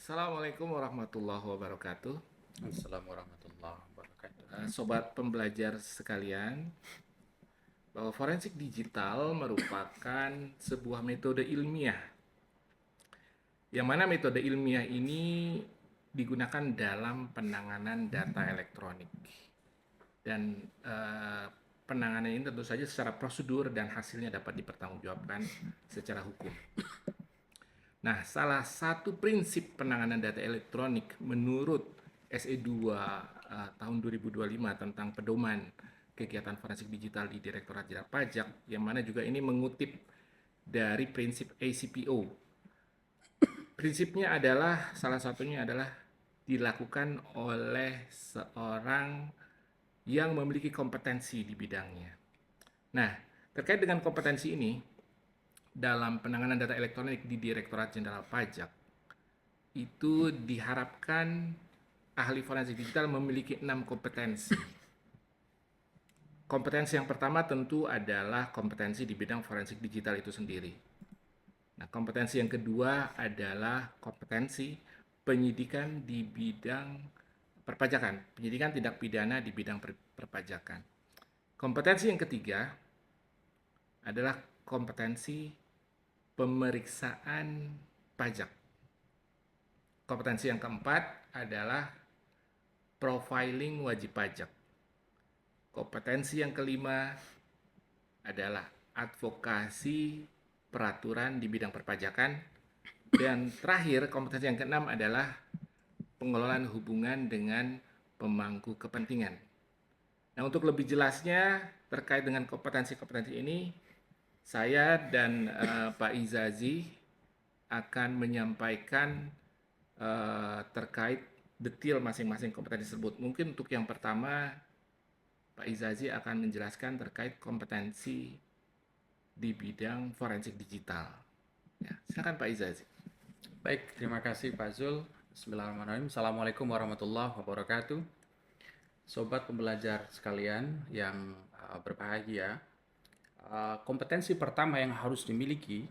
Assalamualaikum warahmatullahi wabarakatuh. Assalamualaikum warahmatullahi wabarakatuh. Sobat pembelajar sekalian, bahwa forensik digital merupakan sebuah metode ilmiah, yang mana metode ilmiah ini digunakan dalam penanganan data elektronik. Dan penanganan ini tentu saja secara prosedur dan hasilnya dapat dipertanggungjawabkan secara hukum. Nah, salah satu prinsip penanganan data elektronik menurut SE2 tahun 2025 tentang pedoman kegiatan forensik digital di Direktorat Jenderal Pajak, yang mana juga ini mengutip dari prinsip ACPO. Prinsipnya adalah, salah satunya adalah dilakukan oleh seorang yang memiliki kompetensi di bidangnya. Nah, terkait dengan kompetensi ini, dalam penanganan data elektronik di Direktorat Jenderal Pajak, itu diharapkan ahli forensik digital memiliki 6 kompetensi. Kompetensi yang pertama tentu adalah kompetensi di bidang forensik digital itu sendiri. Nah, kompetensi yang kedua adalah kompetensi penyidikan di bidang perpajakan, penyidikan tindak pidana di bidang perpajakan. Kompetensi yang ketiga adalah kompetensi pemeriksaan pajak. Kompetensi yang keempat adalah profiling wajib pajak. Kompetensi yang kelima adalah advokasi peraturan di bidang perpajakan. Dan terakhir, kompetensi yang keenam adalah pengelolaan hubungan dengan pemangku kepentingan. Nah, untuk lebih jelasnya terkait dengan kompetensi-kompetensi ini, saya dan Pak Izazi akan menyampaikan terkait detail masing-masing kompetensi tersebut. Mungkin untuk yang pertama, Pak Izazi akan menjelaskan terkait kompetensi di bidang forensik digital. Ya, silakan Pak Izazi. Baik, terima kasih Pak Zul. Bismillahirrahmanirrahim. Assalamualaikum warahmatullahi wabarakatuh. Sobat pembelajar sekalian yang berbahagia, kompetensi pertama yang harus dimiliki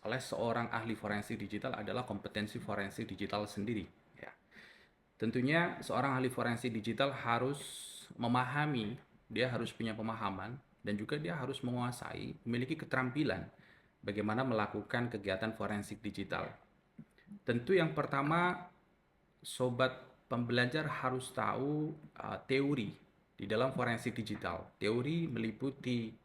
oleh seorang ahli forensik digital adalah kompetensi forensik digital sendiri. Ya. Tentunya seorang ahli forensik digital harus memahami, dia harus punya pemahaman, dan juga dia harus menguasai, memiliki keterampilan bagaimana melakukan kegiatan forensik digital. Tentu yang pertama, sobat pembelajar harus tahu teori di dalam forensik digital. Teori meliputi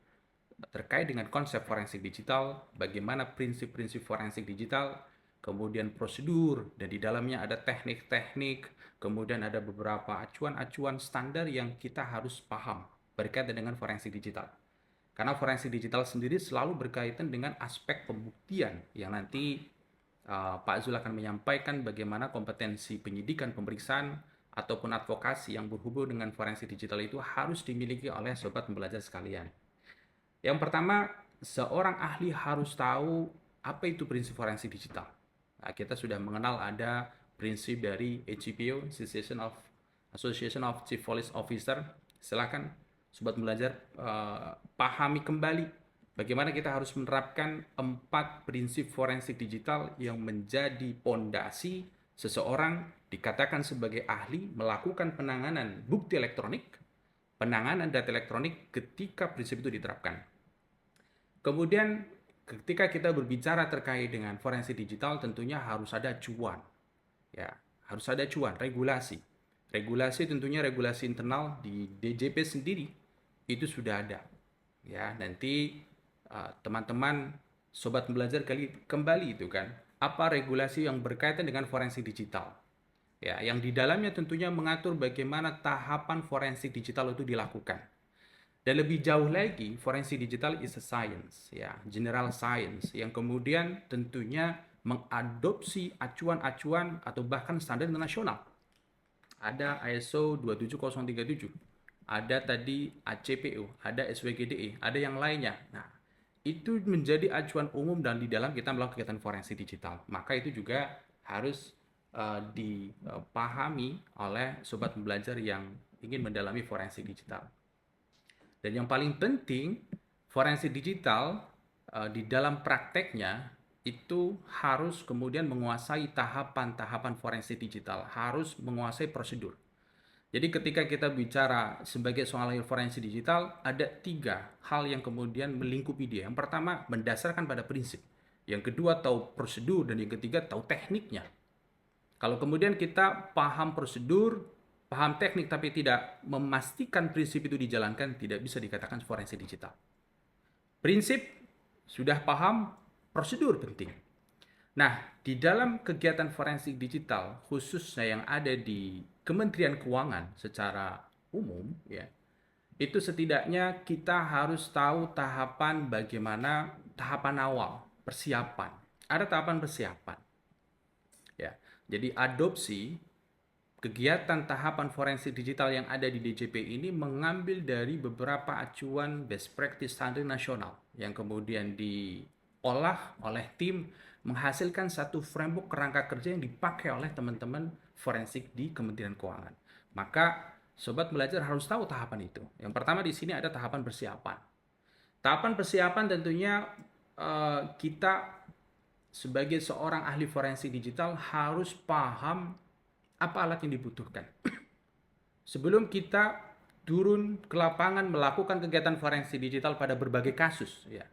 terkait dengan konsep forensik digital, bagaimana prinsip-prinsip forensik digital, kemudian prosedur, dan di dalamnya ada teknik-teknik, kemudian ada beberapa acuan-acuan standar yang kita harus paham berkaitan dengan forensik digital. Karena forensik digital sendiri selalu berkaitan dengan aspek pembuktian yang nanti Pak Zul akan menyampaikan bagaimana kompetensi penyidikan, pemeriksaan, ataupun advokasi yang berhubung dengan forensik digital itu harus dimiliki oleh sobat pembelajar sekalian. Yang pertama, seorang ahli harus tahu apa itu prinsip forensik digital. Nah, kita sudah mengenal ada prinsip dari ACPO, Association of Chief Police Officer. Silakan sobat belajar pahami kembali bagaimana kita harus menerapkan 4 prinsip forensik digital yang menjadi pondasi seseorang dikatakan sebagai ahli melakukan penanganan bukti elektronik, penanganan data elektronik ketika prinsip itu diterapkan. Kemudian ketika kita berbicara terkait dengan forensik digital, tentunya harus ada acuan. Ya, harus ada acuan, regulasi. Regulasi tentunya regulasi internal di DJP sendiri itu sudah ada. Ya, nanti teman-teman sobat belajar kembali itu kan, apa regulasi yang berkaitan dengan forensik digital. Ya, yang di dalamnya tentunya mengatur bagaimana tahapan forensik digital itu dilakukan. Dan lebih jauh lagi, forensik digital is a science, ya, general science, yang kemudian tentunya mengadopsi acuan-acuan atau bahkan standar internasional. Ada ISO 27037, ada tadi ACPO, ada SWGDE, ada yang lainnya. Nah, itu menjadi acuan umum dan di dalam kita melakukan kegiatan forensik digital. Maka itu juga harus dipahami oleh sobat pembelajar yang ingin mendalami forensik digital. Dan yang paling penting, forensik digital di dalam prakteknya itu harus kemudian menguasai tahapan-tahapan forensik digital, harus menguasai prosedur. Jadi ketika kita bicara sebagai seorang ahli forensik digital, ada 3 hal yang kemudian melingkupi dia. Yang pertama, mendasarkan pada prinsip. Yang kedua, tahu prosedur. Dan yang ketiga, tahu tekniknya. Kalau kemudian kita paham prosedur, paham teknik, tapi tidak memastikan prinsip itu dijalankan, tidak bisa dikatakan forensik digital. Prinsip sudah paham, prosedur penting. Nah, di dalam kegiatan forensik digital, khususnya yang ada di Kementerian Keuangan secara umum, ya, itu setidaknya kita harus tahu tahapan bagaimana tahapan awal, persiapan. Ada tahapan persiapan. Ya, jadi adopsi kegiatan tahapan forensik digital yang ada di DJP ini mengambil dari beberapa acuan best practice standar nasional yang kemudian diolah oleh tim menghasilkan satu framework kerangka kerja yang dipakai oleh teman-teman forensik di Kementerian Keuangan. Maka sobat belajar harus tahu tahapan itu. Yang pertama di sini ada tahapan persiapan. Tahapan persiapan tentunya kita sebagai seorang ahli forensik digital harus paham apa alat yang dibutuhkan. Sebelum kita turun ke lapangan melakukan kegiatan forensik digital pada berbagai kasus, ya.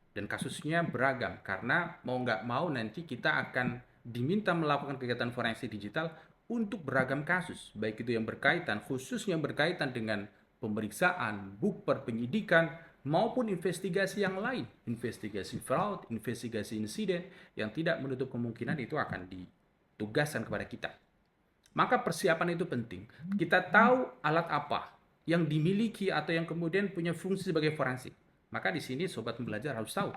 Dan kasusnya beragam, karena mau nggak mau nanti kita akan diminta melakukan kegiatan forensik digital untuk beragam kasus, baik itu yang berkaitan, khususnya yang berkaitan dengan pemeriksaan, bukper, penyidikan, maupun investigasi yang lain, investigasi fraud, investigasi insiden, yang tidak menutup kemungkinan itu akan ditugaskan kepada kita. Maka persiapan itu penting. Kita tahu alat apa yang dimiliki atau yang kemudian punya fungsi sebagai forensik. Maka di sini sobat belajar harus tahu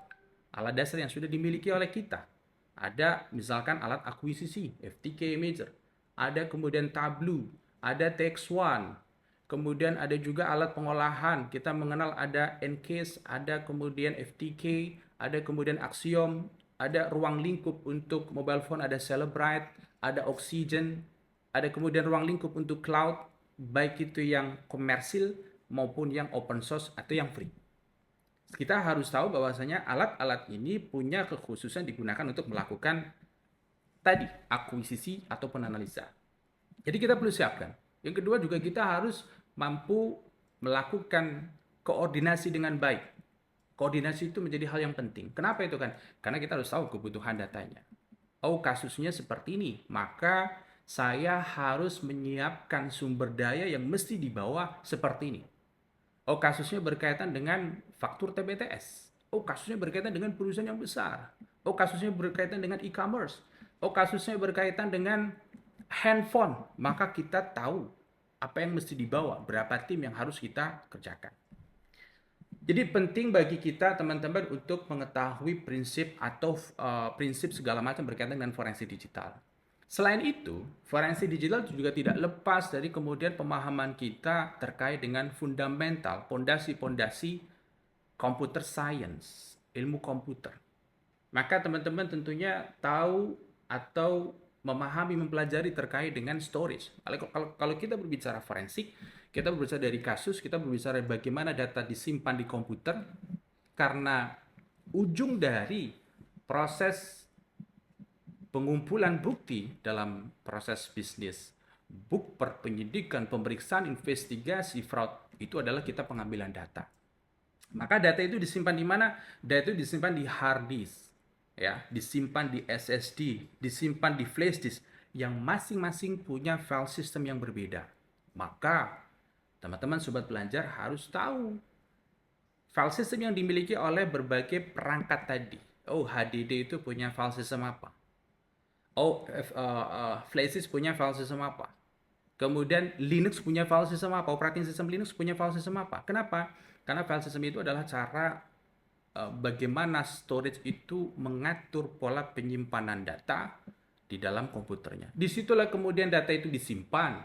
alat dasar yang sudah dimiliki oleh kita. Ada misalkan alat akuisisi, FTK Imager. Ada kemudian Tableau, ada TX1. Kemudian ada juga alat pengolahan. Kita mengenal ada Ncase, ada kemudian FTK, ada kemudian Axiom, ada ruang lingkup untuk mobile phone, ada Celebrite, ada Oxygen, ada kemudian ruang lingkup untuk cloud, baik itu yang komersil maupun yang open source atau yang free. Kita harus tahu bahwasanya alat-alat ini punya kekhususan digunakan untuk melakukan tadi akuisisi ataupun analisa. Jadi kita perlu siapkan. Yang kedua juga kita harus mampu melakukan koordinasi dengan baik. Koordinasi itu menjadi hal yang penting. Kenapa itu kan? Karena kita harus tahu kebutuhan datanya. Oh, kasusnya seperti ini, maka saya harus menyiapkan sumber daya yang mesti dibawa seperti ini. Oh, kasusnya berkaitan dengan faktur TBTS. Oh, kasusnya berkaitan dengan perusahaan yang besar. Oh, kasusnya berkaitan dengan e-commerce. Oh, kasusnya berkaitan dengan handphone. Maka kita tahu apa yang mesti dibawa, berapa tim yang harus kita kerjakan. Jadi penting bagi kita teman-teman untuk mengetahui prinsip atau prinsip segala macam berkaitan dengan forensik digital. Selain itu, forensik digital juga tidak lepas dari kemudian pemahaman kita terkait dengan fundamental, pondasi-pondasi computer science, ilmu komputer. Maka teman-teman tentunya tahu atau memahami, mempelajari terkait dengan storage. Kalau kita berbicara forensik, kita berbicara dari kasus, kita berbicara bagaimana data disimpan di komputer, karena ujung dari proses pengumpulan bukti dalam proses bisnis, bukper, penyidikan, pemeriksaan, investigasi, fraud, itu adalah kita pengambilan data. Maka data itu disimpan di mana? Data itu disimpan di hard disk, ya, disimpan di SSD, disimpan di flash disk, yang masing-masing punya file system yang berbeda. Maka teman-teman sobat belajar harus tahu file system yang dimiliki oleh berbagai perangkat tadi. Oh, HDD itu punya file system apa? Oh, flash disk punya file system apa? Kemudian Linux punya file system apa? Operating system Linux punya file system apa? Kenapa? Karena file system itu adalah cara bagaimana storage itu mengatur pola penyimpanan data di dalam komputernya. Disitulah kemudian data itu disimpan.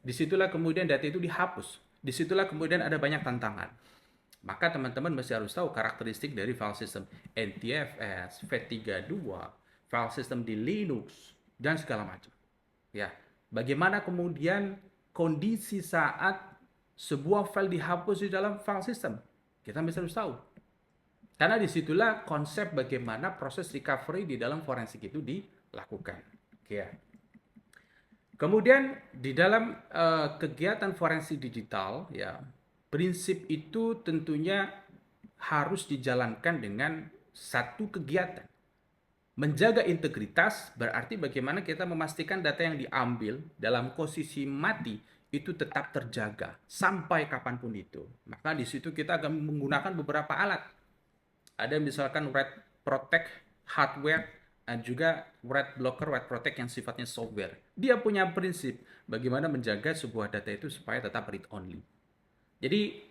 Disitulah kemudian data itu dihapus. Disitulah kemudian ada banyak tantangan. Maka teman-teman mesti harus tahu karakteristik dari file system NTFS, FAT32, file system di Linux, dan segala macam. Ya, bagaimana kemudian kondisi saat sebuah file dihapus di dalam file system? Kita mesti harus tahu. Karena disitulah konsep bagaimana proses recovery di dalam forensik itu dilakukan. Oke ya. Kemudian di dalam kegiatan forensik digital, ya, prinsip itu tentunya harus dijalankan dengan satu kegiatan. Menjaga integritas berarti bagaimana kita memastikan data yang diambil dalam posisi mati itu tetap terjaga sampai kapanpun itu. Maka di situ kita akan menggunakan beberapa alat. Ada misalkan write protect hardware dan juga write blocker, write protect yang sifatnya software. Dia punya prinsip bagaimana menjaga sebuah data itu supaya tetap read only. Jadi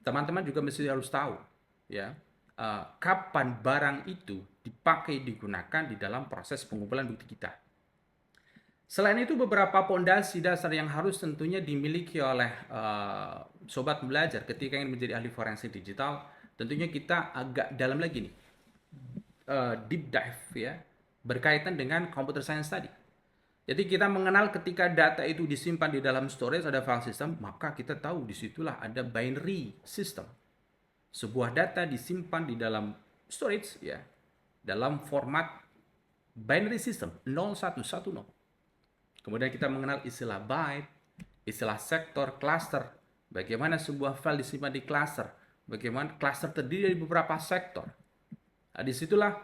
teman-teman juga mesti harus tahu ya kapan barang itu dipakai digunakan di dalam proses pengumpulan bukti kita. Selain itu beberapa pondasi dasar yang harus tentunya dimiliki oleh sobat belajar ketika ingin menjadi ahli forensik digital, tentunya kita agak dalam lagi nih, deep dive ya, berkaitan dengan computer science tadi. Jadi kita mengenal ketika data itu disimpan di dalam storage ada file system, maka kita tahu disitulah ada binary system. Sebuah data disimpan di dalam storage ya, dalam format binary system 0110. Kemudian kita mengenal istilah byte, istilah sektor, cluster. Bagaimana sebuah file disimpan di cluster, bagaimana cluster terdiri dari beberapa sektor. Nah, disitulah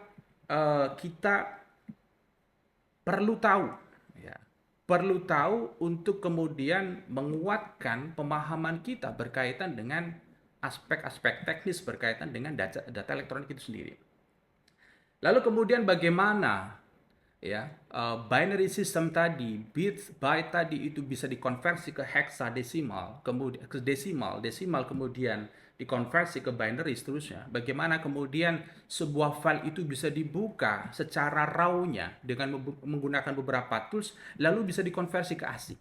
kita perlu tahu, ya, perlu tahu untuk kemudian menguatkan pemahaman kita berkaitan dengan aspek-aspek teknis berkaitan dengan data elektronik itu sendiri. Lalu kemudian bagaimana ya binary system tadi, bits byte tadi itu bisa dikonversi ke hexadesimal, kemudian ke desimal kemudian dikonversi ke binary seterusnya. Bagaimana kemudian sebuah file itu bisa dibuka secara raw-nya dengan menggunakan beberapa tools lalu bisa dikonversi ke ASIC.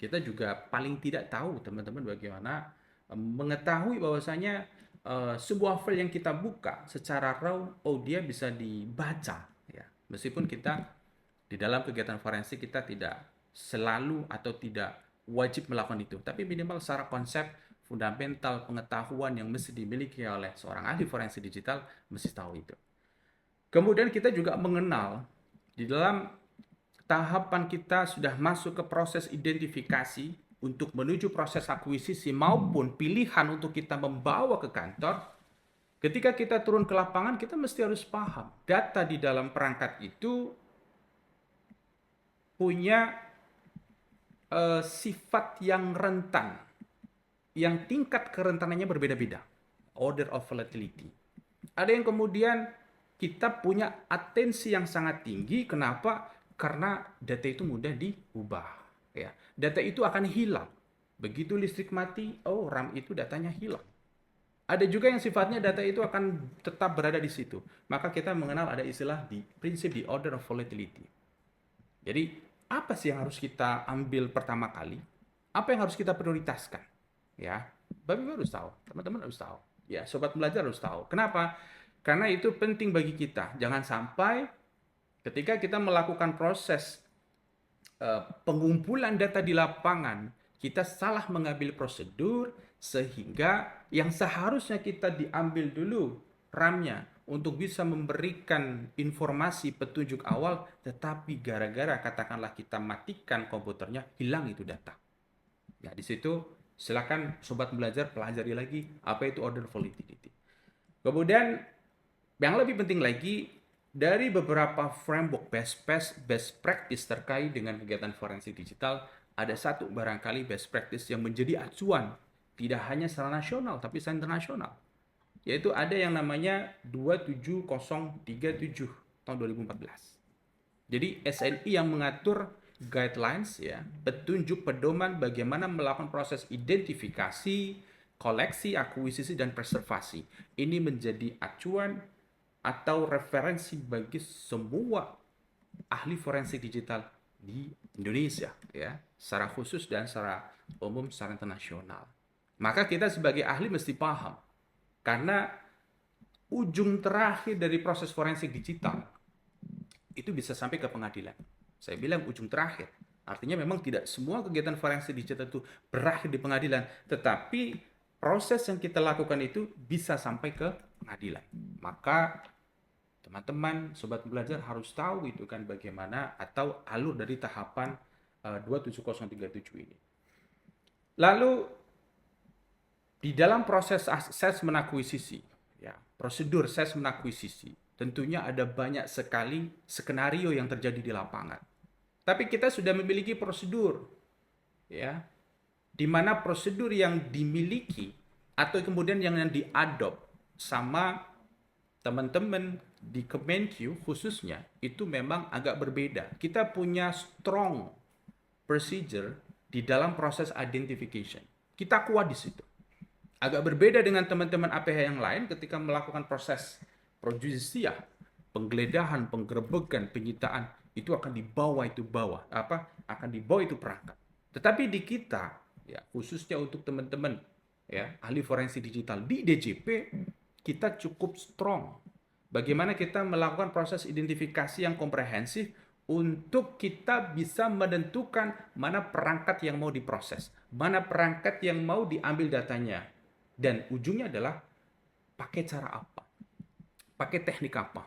Kita juga paling tidak tahu teman-teman bagaimana mengetahui bahwasanya sebuah file yang kita buka secara raw, oh dia bisa dibaca ya. Meskipun kita di dalam kegiatan forensik kita tidak selalu atau tidak wajib melakukan itu, tapi minimal secara konsep fundamental pengetahuan yang mesti dimiliki oleh seorang ahli forensik digital mesti tahu itu. Kemudian kita juga mengenal di dalam tahapan kita sudah masuk ke proses identifikasi untuk menuju proses akuisisi maupun pilihan untuk kita membawa ke kantor. Ketika kita turun ke lapangan, kita mesti harus paham data di dalam perangkat itu punya sifat yang rentan, yang tingkat kerentanannya berbeda-beda, order of volatility. Ada yang kemudian kita punya atensi yang sangat tinggi. Kenapa? Karena data itu mudah diubah. Ya, data itu akan hilang. Begitu listrik mati, oh RAM itu datanya hilang. Ada juga yang sifatnya data itu akan tetap berada di situ. Maka kita mengenal ada istilah di prinsip di order of volatility. Jadi apa sih yang harus kita ambil pertama kali? Apa yang harus kita prioritaskan? Ya, Bapak harus tahu, teman-teman harus tahu. Ya, sobat belajar harus tahu. Kenapa? Karena itu penting bagi kita. Jangan sampai ketika kita melakukan proses pengumpulan data di lapangan, kita salah mengambil prosedur sehingga yang seharusnya kita diambil dulu RAM-nya untuk bisa memberikan informasi petunjuk awal, tetapi gara-gara katakanlah kita matikan komputernya, hilang itu data. Ya, di situ silakan sobat belajar pelajari lagi apa itu order volatility. Kemudian yang lebih penting lagi, dari beberapa framework best practice terkait dengan kegiatan forensik digital, ada satu barangkali best practice yang menjadi acuan tidak hanya secara nasional tapi secara internasional, yaitu ada yang namanya 27037 tahun 2014. Jadi SNI yang mengatur guidelines ya, petunjuk pedoman bagaimana melakukan proses identifikasi, koleksi, akuisisi dan preservasi. Ini menjadi acuan atau referensi bagi semua ahli forensik digital di Indonesia ya, secara khusus dan secara umum secara internasional. Maka kita sebagai ahli mesti paham, karena ujung terakhir dari proses forensik digital itu bisa sampai ke pengadilan. Saya bilang ujung terakhir, artinya memang tidak semua kegiatan forensik digital itu berakhir di pengadilan, tetapi proses yang kita lakukan itu bisa sampai ke pengadilan. Maka teman-teman, sobat belajar harus tahu itu kan bagaimana atau alur dari tahapan 27037 ini. Lalu di dalam proses assessment akuisisi, ya, prosedur assessment akuisisi, tentunya ada banyak sekali skenario yang terjadi di lapangan. Tapi kita sudah memiliki prosedur, ya, di mana prosedur yang dimiliki atau kemudian yang diadopt sama teman-teman di Kemenq khususnya itu memang agak berbeda. Kita punya strong procedure di dalam proses identification. Kita kuat di situ. Agak berbeda dengan teman-teman APH yang lain ketika melakukan proses projudisia, penggeledahan, penggerebekan, penyitaan, itu akan dibawa itu perangkat. Tetapi di kita, ya, khususnya untuk teman-teman, ya, ahli forensik digital di DJP, kita cukup strong. Bagaimana kita melakukan proses identifikasi yang komprehensif untuk kita bisa menentukan mana perangkat yang mau diproses, mana perangkat yang mau diambil datanya. Dan ujungnya adalah pakai cara apa, pakai teknik apa.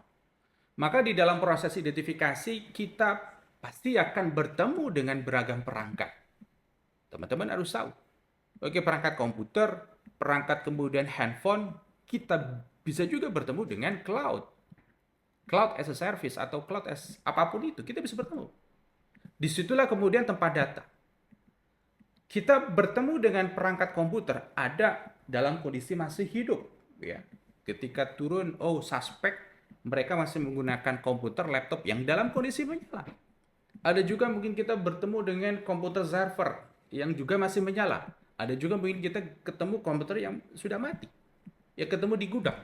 Maka di dalam proses identifikasi kita pasti akan bertemu dengan beragam perangkat. Teman-teman harus tahu. Oke, perangkat komputer, perangkat kemudian handphone, kita bisa juga bertemu dengan cloud. Cloud as a service atau cloud as apapun itu, kita bisa bertemu. Disitulah kemudian tempat data. Kita bertemu dengan perangkat komputer, ada dalam kondisi masih hidup, ya. Ketika turun, suspek, mereka masih menggunakan komputer, laptop yang dalam kondisi menyala. Ada juga mungkin kita bertemu dengan komputer server yang juga masih menyala. Ada juga mungkin kita ketemu komputer yang sudah mati, ya, ketemu di gudang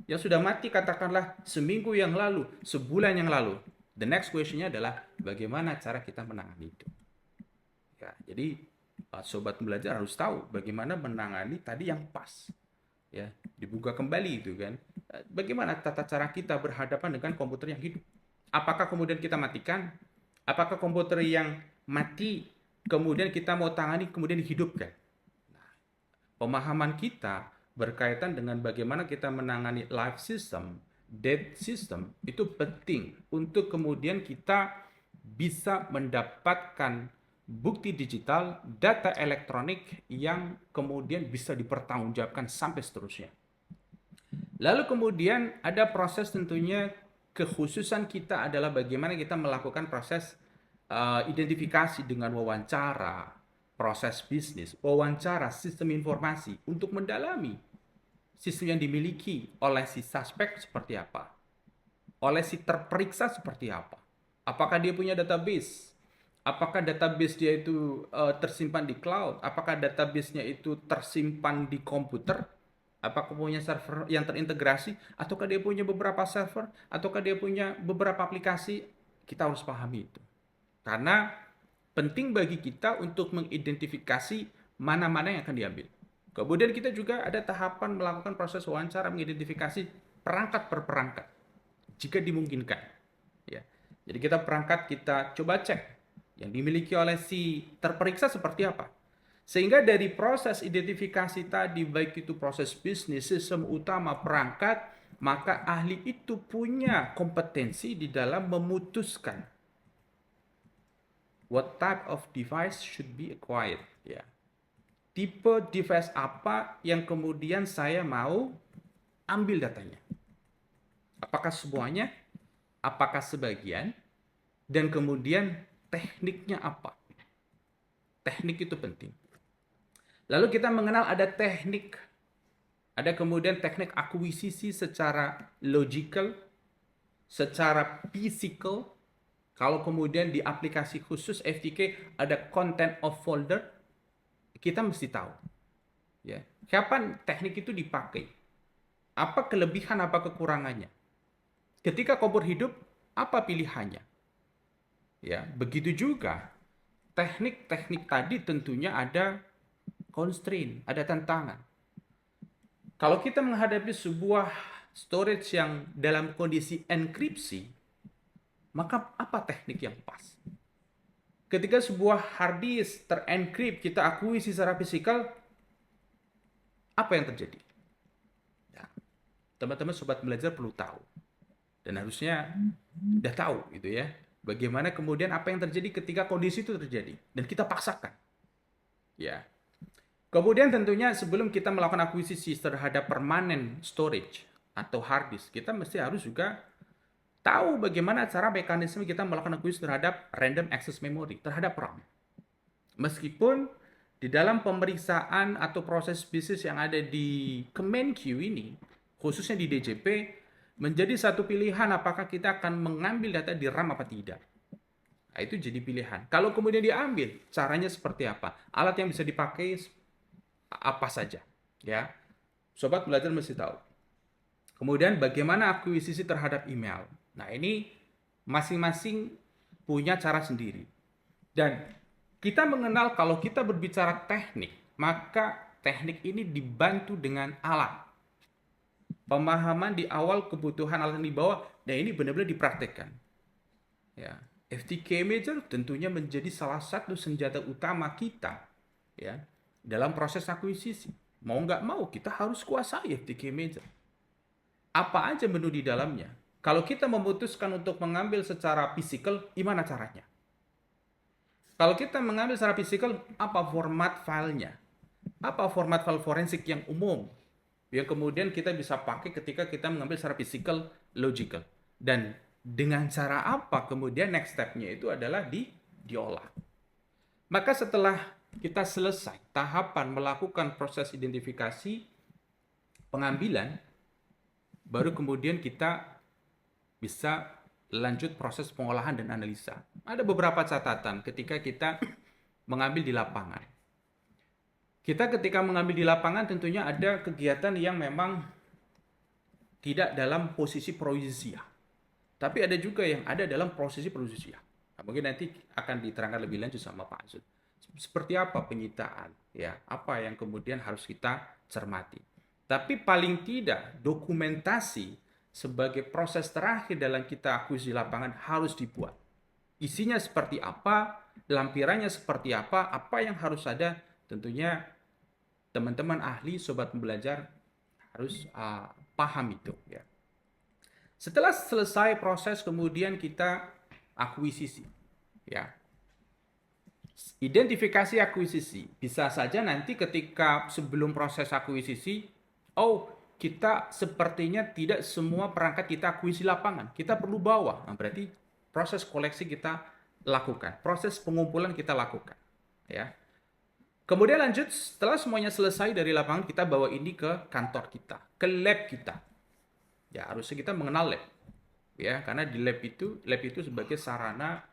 yang sudah mati katakanlah seminggu yang lalu, sebulan yang lalu. The next question-nya adalah bagaimana cara kita menangani itu. Ya, jadi sobat belajar harus tahu bagaimana menangani tadi yang pas. Ya, dibuka kembali itu kan. Bagaimana tata cara kita berhadapan dengan komputer yang hidup? Apakah kemudian kita matikan? Apakah komputer yang mati kemudian kita mau tangani kemudian dihidupkan? Nah, pemahaman kita berkaitan dengan bagaimana kita menangani life system, dead system itu penting untuk kemudian kita bisa mendapatkan bukti digital, data elektronik yang kemudian bisa dipertanggungjawabkan sampai seterusnya. Lalu kemudian ada proses, tentunya kekhususan kita adalah bagaimana kita melakukan proses identifikasi dengan wawancara, proses bisnis, wawancara, sistem informasi untuk mendalami sistem yang dimiliki oleh si suspek seperti apa, oleh si terperiksa seperti apa, apakah dia punya database, apakah database dia itu tersimpan di cloud, apakah database-nya itu tersimpan di komputer, apakah punya server yang terintegrasi, ataukah dia punya beberapa server, ataukah dia punya beberapa aplikasi. Kita harus pahami itu. Karena penting bagi kita untuk mengidentifikasi mana-mana yang akan diambil. Kemudian kita juga ada tahapan melakukan proses wawancara mengidentifikasi perangkat per perangkat jika dimungkinkan. Ya. Jadi kita coba cek yang dimiliki oleh si terperiksa seperti apa. Sehingga dari proses identifikasi tadi, baik itu proses bisnis, sistem utama, perangkat, maka ahli itu punya kompetensi di dalam memutuskan what type of device should be acquired. Ya. Tipe device apa yang kemudian saya mau ambil datanya. Apakah semuanya? Apakah sebagian? Dan kemudian tekniknya apa? Teknik itu penting. Lalu kita mengenal ada teknik. Ada kemudian teknik akuisisi secara logical, secara physical. Kalau kemudian di aplikasi khusus FTK ada content of folder, kita mesti tahu. Ya, kapan teknik itu dipakai? Apa kelebihan, apa kekurangannya? Ketika komputer hidup, apa pilihannya? Ya, begitu juga teknik-teknik tadi tentunya ada constraint, ada tantangan. Kalau kita menghadapi sebuah storage yang dalam kondisi enkripsi, maka apa teknik yang pas? Ketika sebuah hard disk terencrypt, kita akuisisi secara fisikal, apa yang terjadi? Ya. teman-teman sobat belajar perlu tahu. Dan harusnya udah tahu gitu ya. Bagaimana kemudian apa yang terjadi ketika kondisi itu terjadi dan kita paksakan. Ya. Kemudian tentunya sebelum kita melakukan akuisisi terhadap permanent storage atau hard disk, kita mesti harus juga tahu bagaimana cara mekanisme kita melakukan akuisisi terhadap random access memory, terhadap RAM. Meskipun di dalam pemeriksaan atau proses bisnis yang ada di Kemenq ini, khususnya di DJP, menjadi satu pilihan apakah kita akan mengambil data di RAM apa tidak. Nah, itu jadi pilihan. Kalau kemudian diambil, caranya seperti apa? Alat yang bisa dipakai apa saja, ya. Sobat belajar mesti tahu. Kemudian bagaimana akuisisi terhadap email. Nah, ini masing-masing punya cara sendiri. Dan kita mengenal kalau kita berbicara teknik, maka teknik ini dibantu dengan alat. Pemahaman di awal kebutuhan alat yang dibawa, dan ini benar-benar dipraktekkan. Ya, FTK Imager tentunya menjadi salah satu senjata utama kita, ya, dalam proses akuisisi. Mau nggak mau kita harus kuasai FTK Imager. Apa aja menu di dalamnya? Kalau kita memutuskan untuk mengambil secara fisikal, gimana caranya? Kalau kita mengambil secara fisikal, apa format filenya? Apa format file forensik yang umum? Yang kemudian kita bisa pakai ketika kita mengambil secara fisikal, logical. Dan dengan cara apa kemudian next step-nya itu adalah diolah. Maka setelah kita selesai tahapan melakukan proses identifikasi pengambilan, baru kemudian kita bisa lanjut proses pengolahan dan analisa. Ada beberapa catatan ketika kita mengambil di lapangan. Kita ketika mengambil di lapangan tentunya ada kegiatan yang memang tidak dalam posisi proyusia. Tapi ada juga yang ada dalam posisi proyusia. Nah, mungkin nanti akan diterangkan lebih lanjut sama Pak Azul. Seperti apa penyitaan, ya, apa yang kemudian harus kita cermati. Tapi paling tidak dokumentasi sebagai proses terakhir dalam kita akuisisi lapangan harus dibuat. Isinya seperti apa, lampirannya seperti apa yang harus ada, tentunya teman-teman ahli, sobat pembelajar harus paham itu. Ya. Setelah selesai proses, kemudian kita akuisisi. Ya. Identifikasi akuisisi. Bisa saja nanti ketika sebelum proses akuisisi, kita sepertinya tidak semua perangkat kita akuisisi lapangan. Kita perlu bawa. Nah, berarti proses koleksi kita lakukan. Proses pengumpulan kita lakukan. Ya. Kemudian lanjut, setelah semuanya selesai dari lapangan, kita bawa ini ke kantor kita, ke lab kita. Ya, harusnya kita mengenal lab. Ya, karena di lab itu sebagai sarana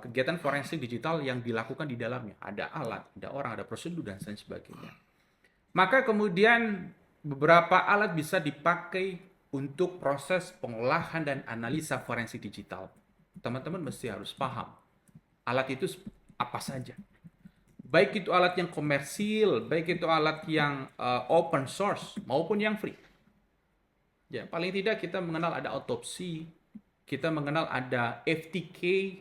kegiatan forensik digital yang dilakukan di dalamnya. Ada alat, ada orang, ada prosedur, dan lain sebagainya. Maka kemudian beberapa alat bisa dipakai untuk proses pengolahan dan analisa forensik digital. Teman-teman mesti harus paham alat itu apa saja. Baik itu alat yang komersil, baik itu alat yang open source maupun yang free. Ya, paling tidak kita mengenal ada autopsi, kita mengenal ada FTK,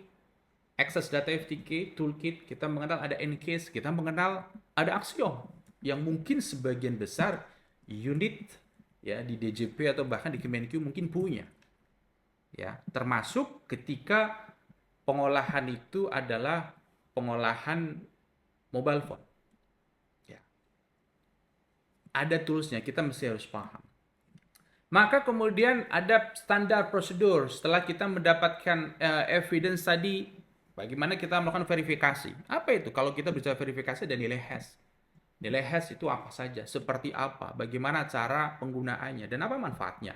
Access Data FTK, Toolkit, kita mengenal ada Ncase, kita mengenal ada Axiom, yang mungkin sebagian besar unit ya di DJP atau bahkan di Kemenq mungkin punya. Ya, termasuk ketika pengolahan itu adalah pengolahan mobile phone. Ya. Ada toolsnya, kita mesti harus paham. Maka kemudian ada standar prosedur setelah kita mendapatkan evidence tadi, bagaimana kita melakukan verifikasi. Apa itu? Kalau kita bicara verifikasi ada nilai hash. Nilai hash itu apa saja, seperti apa, bagaimana cara penggunaannya, dan apa manfaatnya.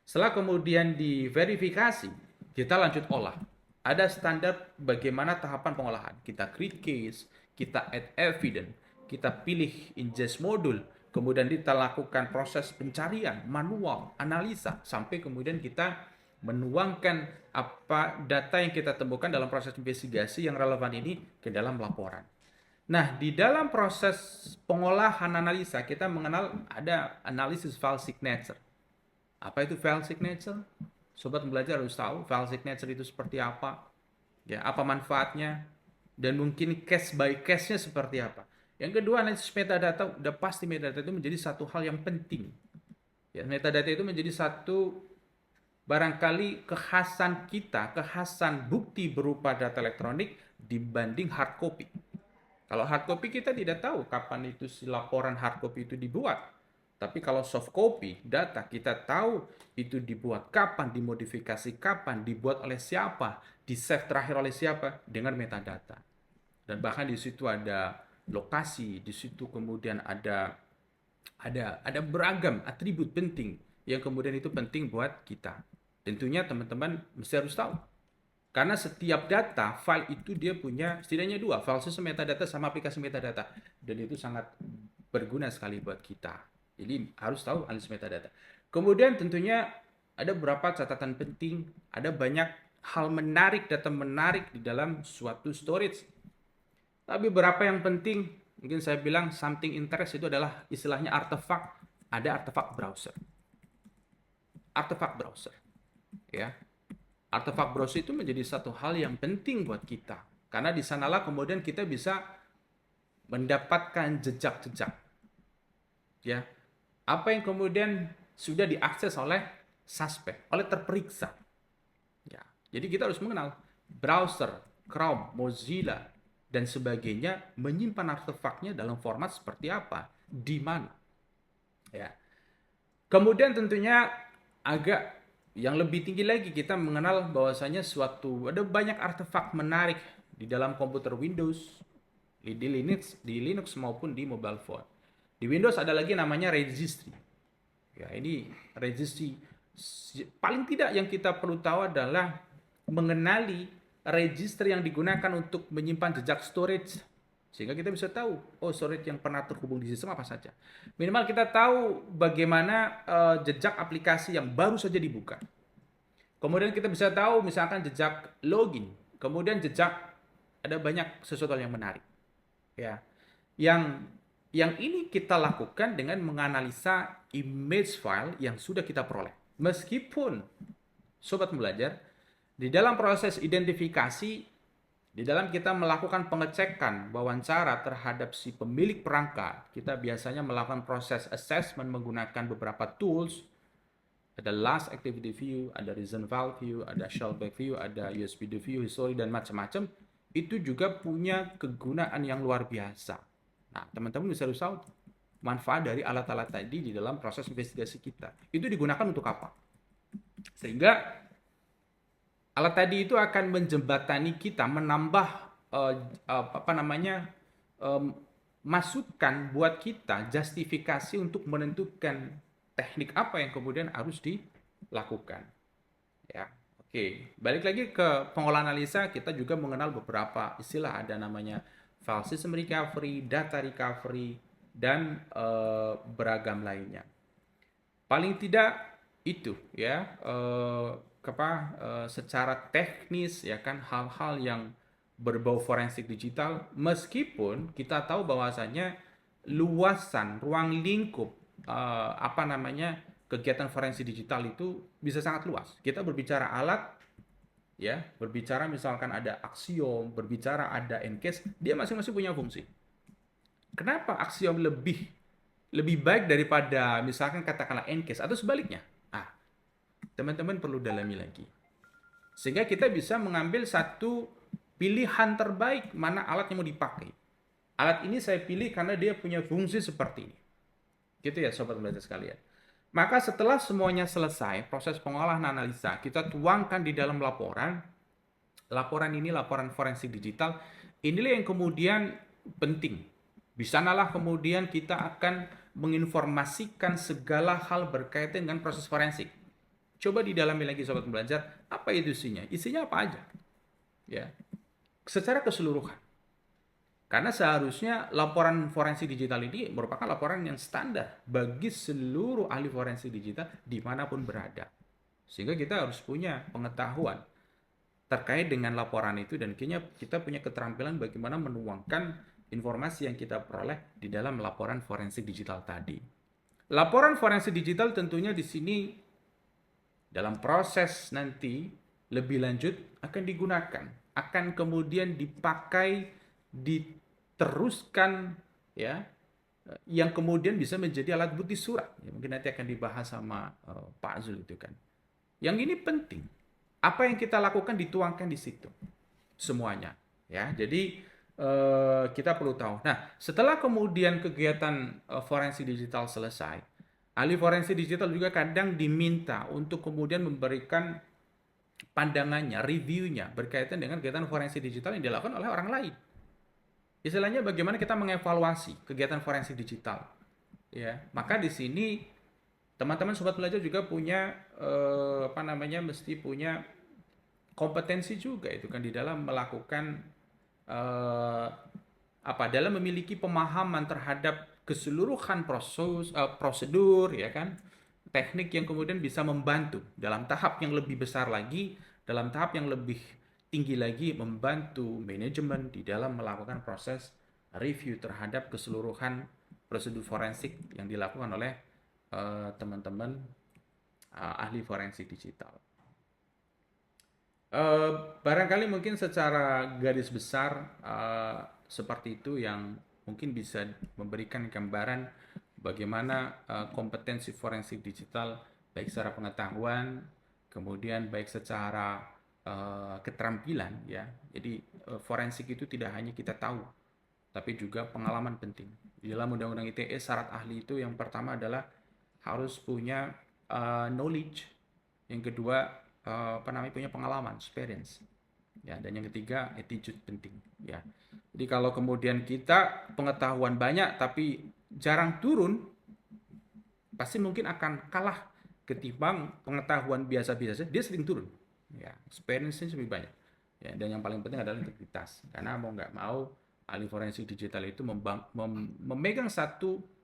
Setelah kemudian diverifikasi, kita lanjut olah. Ada standar bagaimana tahapan pengolahan. Kita create case, kita add evidence, kita pilih ingest module, kemudian kita lakukan proses pencarian, manual, analisa, sampai kemudian kita menuangkan apa data yang kita temukan dalam proses investigasi yang relevan ini ke dalam laporan. Nah, di dalam proses pengolahan analisa, kita mengenal ada analisis file signature. Apa itu file signature? Sobat belajar harus tahu file signature itu seperti apa, ya, apa manfaatnya, dan mungkin case by case-nya seperti apa. Yang kedua, analisis metadata. Udah pasti metadata itu menjadi satu hal yang penting. Ya, metadata itu menjadi satu barangkali kekhasan kita, kekhasan bukti berupa data elektronik dibanding hard copy. Kalau hard copy kita tidak tahu kapan itu si laporan hard copy itu dibuat. Tapi kalau soft copy data kita tahu itu dibuat kapan, dimodifikasi kapan, dibuat oleh siapa, di save terakhir oleh siapa dengan metadata. Dan bahkan di situ ada lokasi, di situ kemudian ada beragam atribut penting yang kemudian itu penting buat kita. Tentunya teman-teman mesti harus tahu. Karena setiap data, file itu dia punya setidaknya dua, file system metadata sama aplikasi metadata. Dan itu sangat berguna sekali buat kita. Jadi harus tahu analisis metadata. Kemudian tentunya ada beberapa catatan penting, ada banyak hal menarik, data menarik di dalam suatu storage. Tapi beberapa yang penting, mungkin saya bilang something interest itu adalah istilahnya artefak, ada artefak browser. Artefak browser, ya. Artefak browser itu menjadi satu hal yang penting buat kita. Karena di sanalah kemudian kita bisa mendapatkan jejak-jejak. Ya. Apa yang kemudian sudah diakses oleh suspek, oleh terperiksa. Ya. Jadi kita harus mengenal browser, Chrome, Mozilla, dan sebagainya menyimpan artefaknya dalam format seperti apa, di mana. Ya. Kemudian tentunya agak yang lebih tinggi lagi kita mengenal bahwasanya ada banyak artefak menarik di dalam komputer Windows, di Linux maupun di mobile phone. Di Windows ada lagi namanya registry. Ya, ini registry paling tidak yang kita perlu tahu adalah mengenali registry yang digunakan untuk menyimpan jejak storage sehingga kita bisa tahu storage yang pernah terhubung di sistem apa saja. Minimal kita tahu bagaimana jejak aplikasi yang baru saja dibuka. Kemudian kita bisa tahu misalkan jejak login, kemudian jejak ada banyak sesuatu yang menarik. Ya. Yang ini kita lakukan dengan menganalisa image file yang sudah kita peroleh. Meskipun sobat belajar di dalam proses identifikasi, di dalam kita melakukan pengecekan wawancara terhadap si pemilik perangkat, kita biasanya melakukan proses assessment menggunakan beberapa tools. Ada last activity view, ada recent file view, ada shellback view, ada USB view, history, dan macam-macam. Itu juga punya kegunaan yang luar biasa. Nah, teman-teman bisa harus tahu manfaat dari alat-alat tadi di dalam proses investigasi kita. Itu digunakan untuk apa? Sehingga alat tadi itu akan menjembatani kita, menambah masukan buat kita, justifikasi untuk menentukan teknik apa yang kemudian harus dilakukan. Ya, oke. Balik lagi ke pengolahan analisa, kita juga mengenal beberapa istilah, ada namanya file system recovery, data recovery, dan beragam lainnya. Paling tidak itu ya secara teknis ya kan hal-hal yang berbau forensik digital, meskipun kita tahu bahwasanya luasan ruang lingkup kegiatan forensik digital itu bisa sangat luas. Kita berbicara alat ya, berbicara misalkan ada Axiom, berbicara ada Encase, dia masing-masing punya fungsi. Kenapa Axiom lebih baik daripada misalkan katakanlah Encase atau sebaliknya? Teman-teman perlu dalami lagi. Sehingga kita bisa mengambil satu pilihan terbaik mana alat yang mau dipakai. Alat ini saya pilih karena dia punya fungsi seperti ini. Gitu ya sobat belajar sekalian. Maka setelah semuanya selesai, proses pengolahan analisa, kita tuangkan di dalam laporan. Laporan ini laporan forensik digital. Inilah yang kemudian penting. Di sanalah kemudian kita akan menginformasikan segala hal berkaitan dengan proses forensik. Coba didalami lagi sobat belajar, apa itu isinya? Isinya apa aja? Ya. Secara keseluruhan. Karena seharusnya laporan forensik digital ini merupakan laporan yang standar bagi seluruh ahli forensik digital dimanapun berada. Sehingga kita harus punya pengetahuan terkait dengan laporan itu dan kayaknya kita punya keterampilan bagaimana menuangkan informasi yang kita peroleh di dalam laporan forensik digital tadi. Laporan forensik digital tentunya di sini dalam proses nanti lebih lanjut akan digunakan, akan kemudian dipakai, diteruskan ya yang kemudian bisa menjadi alat bukti surat. Ya, mungkin nanti akan dibahas sama Pak Zul itu kan. Yang ini penting. Apa yang kita lakukan dituangkan di situ semuanya. Ya, jadi kita perlu tahu. Nah, setelah kemudian kegiatan forensik digital selesai, ahli forensik digital juga kadang diminta untuk kemudian memberikan pandangannya, reviewnya berkaitan dengan kegiatan forensik digital yang dilakukan oleh orang lain. Istilahnya bagaimana kita mengevaluasi kegiatan forensik digital. Ya, maka di sini teman-teman sobat belajar juga punya mesti punya kompetensi juga itu kan di dalam melakukan eh, dalam memiliki pemahaman terhadap keseluruhan prosedur ya kan, teknik yang kemudian bisa membantu dalam tahap yang lebih besar lagi, dalam tahap yang lebih tinggi lagi membantu manajemen di dalam melakukan proses review terhadap keseluruhan prosedur forensik yang dilakukan oleh teman-teman ahli forensik digital. Barangkali mungkin secara garis besar seperti itu yang mungkin bisa memberikan gambaran bagaimana kompetensi forensik digital baik secara pengetahuan, kemudian baik secara keterampilan ya. Jadi forensik itu tidak hanya kita tahu, tapi juga pengalaman penting. Di dalam Undang-Undang ITE syarat ahli itu yang pertama adalah harus punya knowledge, yang kedua punya pengalaman, experience. Ya, dan yang ketiga attitude penting, ya. Jadi kalau kemudian kita pengetahuan banyak tapi jarang turun, pasti mungkin akan kalah ketimbang pengetahuan biasa-biasa dia sering turun. Ya, experience-nya lebih banyak. Ya, dan yang paling penting adalah integritas. Karena mau nggak mau ahli forensik digital itu memegang satu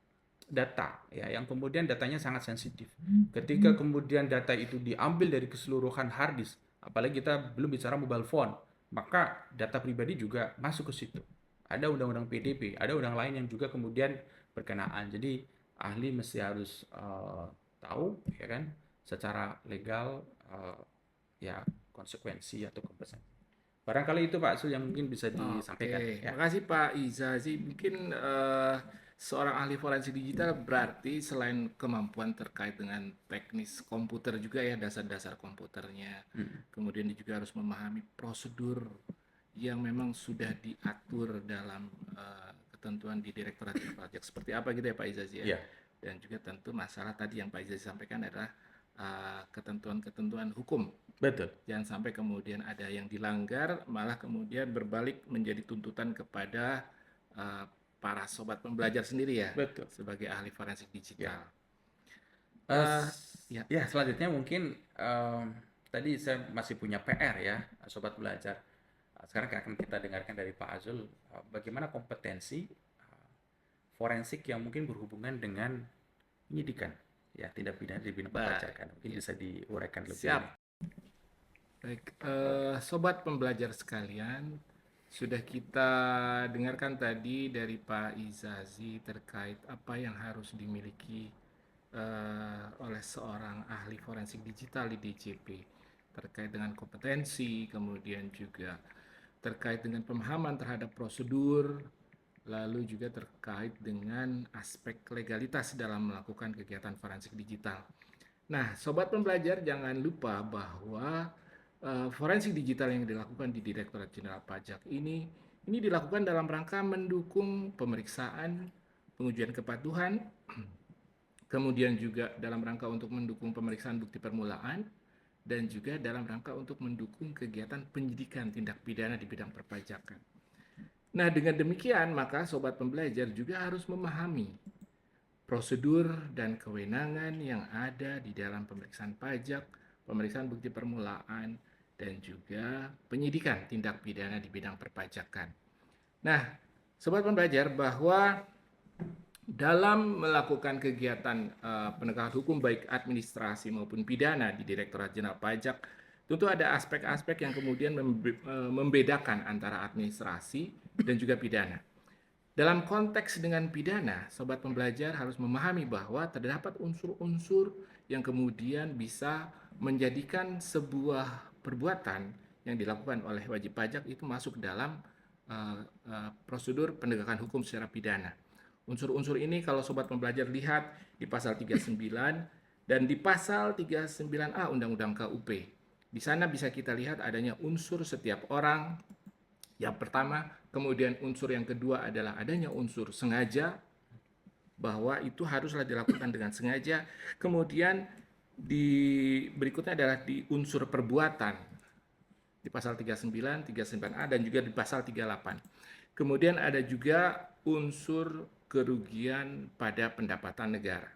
data ya yang kemudian datanya sangat sensitif. Ketika kemudian data itu diambil dari keseluruhan hard disk, apalagi kita belum bicara mobile phone, maka data pribadi juga masuk ke situ. Ada undang-undang PDP, ada undang lain yang juga kemudian berkenaan. Jadi ahli mesti harus tahu ya kan secara legal ya konsekuensi atau kompetensi. Barangkali itu Pak Sul yang mungkin bisa disampaikan Oke, ya. makasih Pak Izazi. Mungkin seorang ahli forensik digital berarti selain kemampuan terkait dengan teknis komputer juga ya, dasar-dasar komputernya. Kemudian dia juga harus memahami prosedur yang memang sudah diatur dalam ketentuan di Direktorat Jenderal Pajak. Seperti apa gitu ya Pak Izazi ya. Iya, Dan juga tentu masalah tadi yang Pak Izazi sampaikan adalah ketentuan-ketentuan hukum. betul. Jangan sampai kemudian ada yang dilanggar, malah kemudian berbalik menjadi tuntutan kepada uh, para sobat pembelajar sendiri ya, Betul. sebagai ahli forensik digital. Uh, Ya, ya, selanjutnya mungkin tadi saya masih punya PR ya, sobat belajar. Sekarang akan kita dengarkan dari Pak Azul bagaimana kompetensi forensik yang mungkin berhubungan dengan penyidikan, ya tindak pidana di bidang perpajakan. Mungkin bisa diuraikan lebih. siap. Baik, sobat pembelajar sekalian, sudah kita dengarkan tadi dari Pak Izazi terkait apa yang harus dimiliki oleh seorang ahli forensik digital di DJP terkait dengan kompetensi, kemudian juga terkait dengan pemahaman terhadap prosedur, lalu juga terkait dengan aspek legalitas dalam melakukan kegiatan forensik digital. Nah, sobat pembelajar jangan lupa bahwa forensik digital yang dilakukan di Direktorat Jenderal Pajak ini dilakukan dalam rangka mendukung pemeriksaan pengujian kepatuhan, kemudian juga dalam rangka untuk mendukung pemeriksaan bukti permulaan, dan juga dalam rangka untuk mendukung kegiatan penyidikan tindak pidana di bidang perpajakan. Nah, dengan demikian maka sobat pembelajar juga harus memahami prosedur dan kewenangan yang ada di dalam pemeriksaan pajak, pemeriksaan bukti permulaan, dan juga penyidikan tindak pidana di bidang perpajakan. Nah, sobat pembelajar, bahwa dalam melakukan kegiatan penegakan hukum baik administrasi maupun pidana di Direktorat Jenderal Pajak, tentu ada aspek-aspek yang kemudian membedakan antara administrasi dan juga pidana. Dalam konteks dengan pidana, sobat pembelajar harus memahami bahwa terdapat unsur-unsur yang kemudian bisa menjadikan sebuah perbuatan yang dilakukan oleh wajib pajak itu masuk dalam prosedur penegakan hukum secara pidana. Unsur-unsur ini kalau sobat pembelajar lihat di pasal 39 dan di pasal 39A Undang-Undang KUP. Di sana bisa kita lihat adanya unsur setiap orang. Yang pertama, kemudian unsur yang kedua adalah adanya unsur sengaja, bahwa itu haruslah dilakukan dengan sengaja. Kemudian berikutnya adalah di unsur perbuatan di pasal 39, 39A dan juga di pasal 38. Kemudian ada juga unsur kerugian pada pendapatan negara.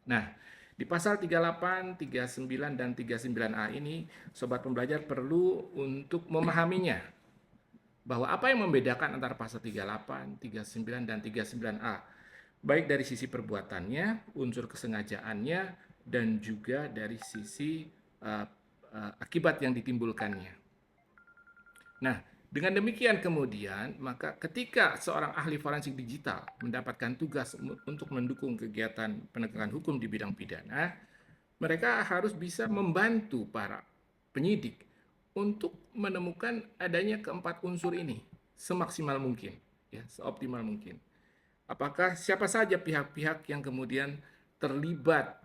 Nah, di pasal 38, 39 dan 39A ini sobat pembelajar perlu untuk memahaminya, bahwa apa yang membedakan antara pasal 38, 39 dan 39A, baik dari sisi perbuatannya, unsur kesengajaannya, dan juga dari sisi akibat yang ditimbulkannya. Nah, dengan demikian kemudian, maka ketika seorang ahli forensik digital mendapatkan tugas untuk mendukung kegiatan penegakan hukum di bidang pidana, mereka harus bisa membantu para penyidik untuk menemukan adanya keempat unsur ini semaksimal mungkin, ya, seoptimal mungkin. Apakah siapa saja pihak-pihak yang kemudian terlibat?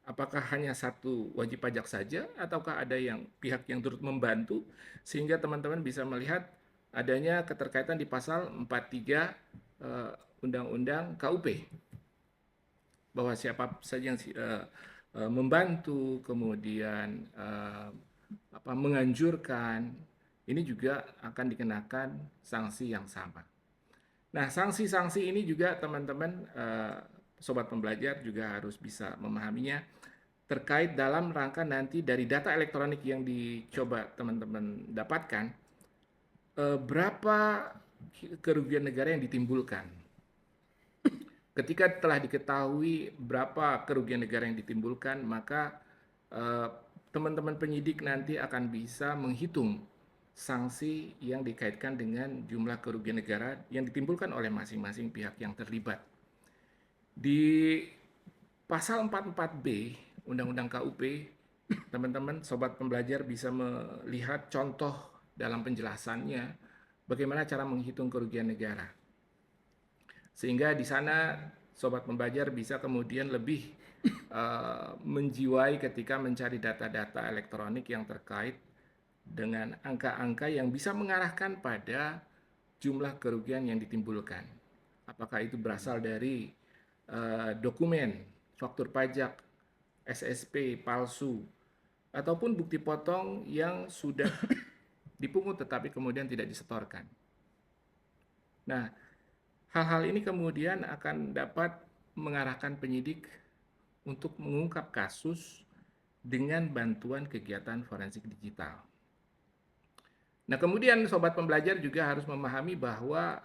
Apakah hanya satu wajib pajak saja, ataukah ada yang pihak yang turut membantu, sehingga teman-teman bisa melihat adanya keterkaitan di pasal 43 Undang-Undang KUP, bahwa siapa saja yang membantu, kemudian menganjurkan, ini juga akan dikenakan sanksi yang sama. Nah, sanksi-sanksi ini juga teman-teman sobat pembelajar juga harus bisa memahaminya terkait dalam rangka nanti dari data elektronik yang dicoba teman-teman dapatkan, berapa kerugian negara yang ditimbulkan. Ketika telah diketahui berapa kerugian negara yang ditimbulkan, maka teman-teman penyidik nanti akan bisa menghitung sanksi yang dikaitkan dengan jumlah kerugian negara yang ditimbulkan oleh masing-masing pihak yang terlibat. Di pasal 44B Undang-Undang KUP, teman-teman sobat pembelajar bisa melihat contoh dalam penjelasannya bagaimana cara menghitung kerugian negara. Sehingga di sana sobat pembelajar bisa kemudian lebih menjiwai ketika mencari data-data elektronik yang terkait dengan angka-angka yang bisa mengarahkan pada jumlah kerugian yang ditimbulkan. Apakah itu berasal dari dokumen, faktur pajak, SSP palsu, ataupun bukti potong yang sudah dipungut tetapi kemudian tidak disetorkan. Nah, hal-hal ini kemudian akan dapat mengarahkan penyidik untuk mengungkap kasus dengan bantuan kegiatan forensik digital. Nah, kemudian sobat pembelajar juga harus memahami bahwa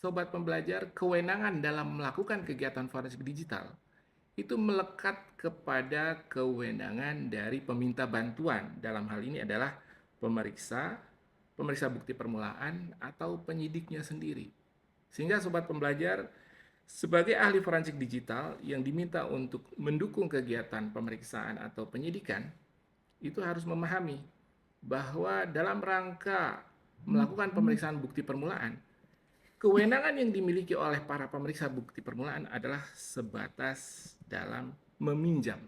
sobat pembelajar kewenangan dalam melakukan kegiatan forensik digital itu melekat kepada kewenangan dari peminta bantuan. Dalam hal ini adalah pemeriksa bukti permulaan atau penyidiknya sendiri. Sehingga sobat pembelajar sebagai ahli forensik digital yang diminta untuk mendukung kegiatan pemeriksaan atau penyidikan, itu harus memahami bahwa dalam rangka melakukan pemeriksaan bukti permulaan, kewenangan yang dimiliki oleh para pemeriksa bukti permulaan adalah sebatas dalam meminjam.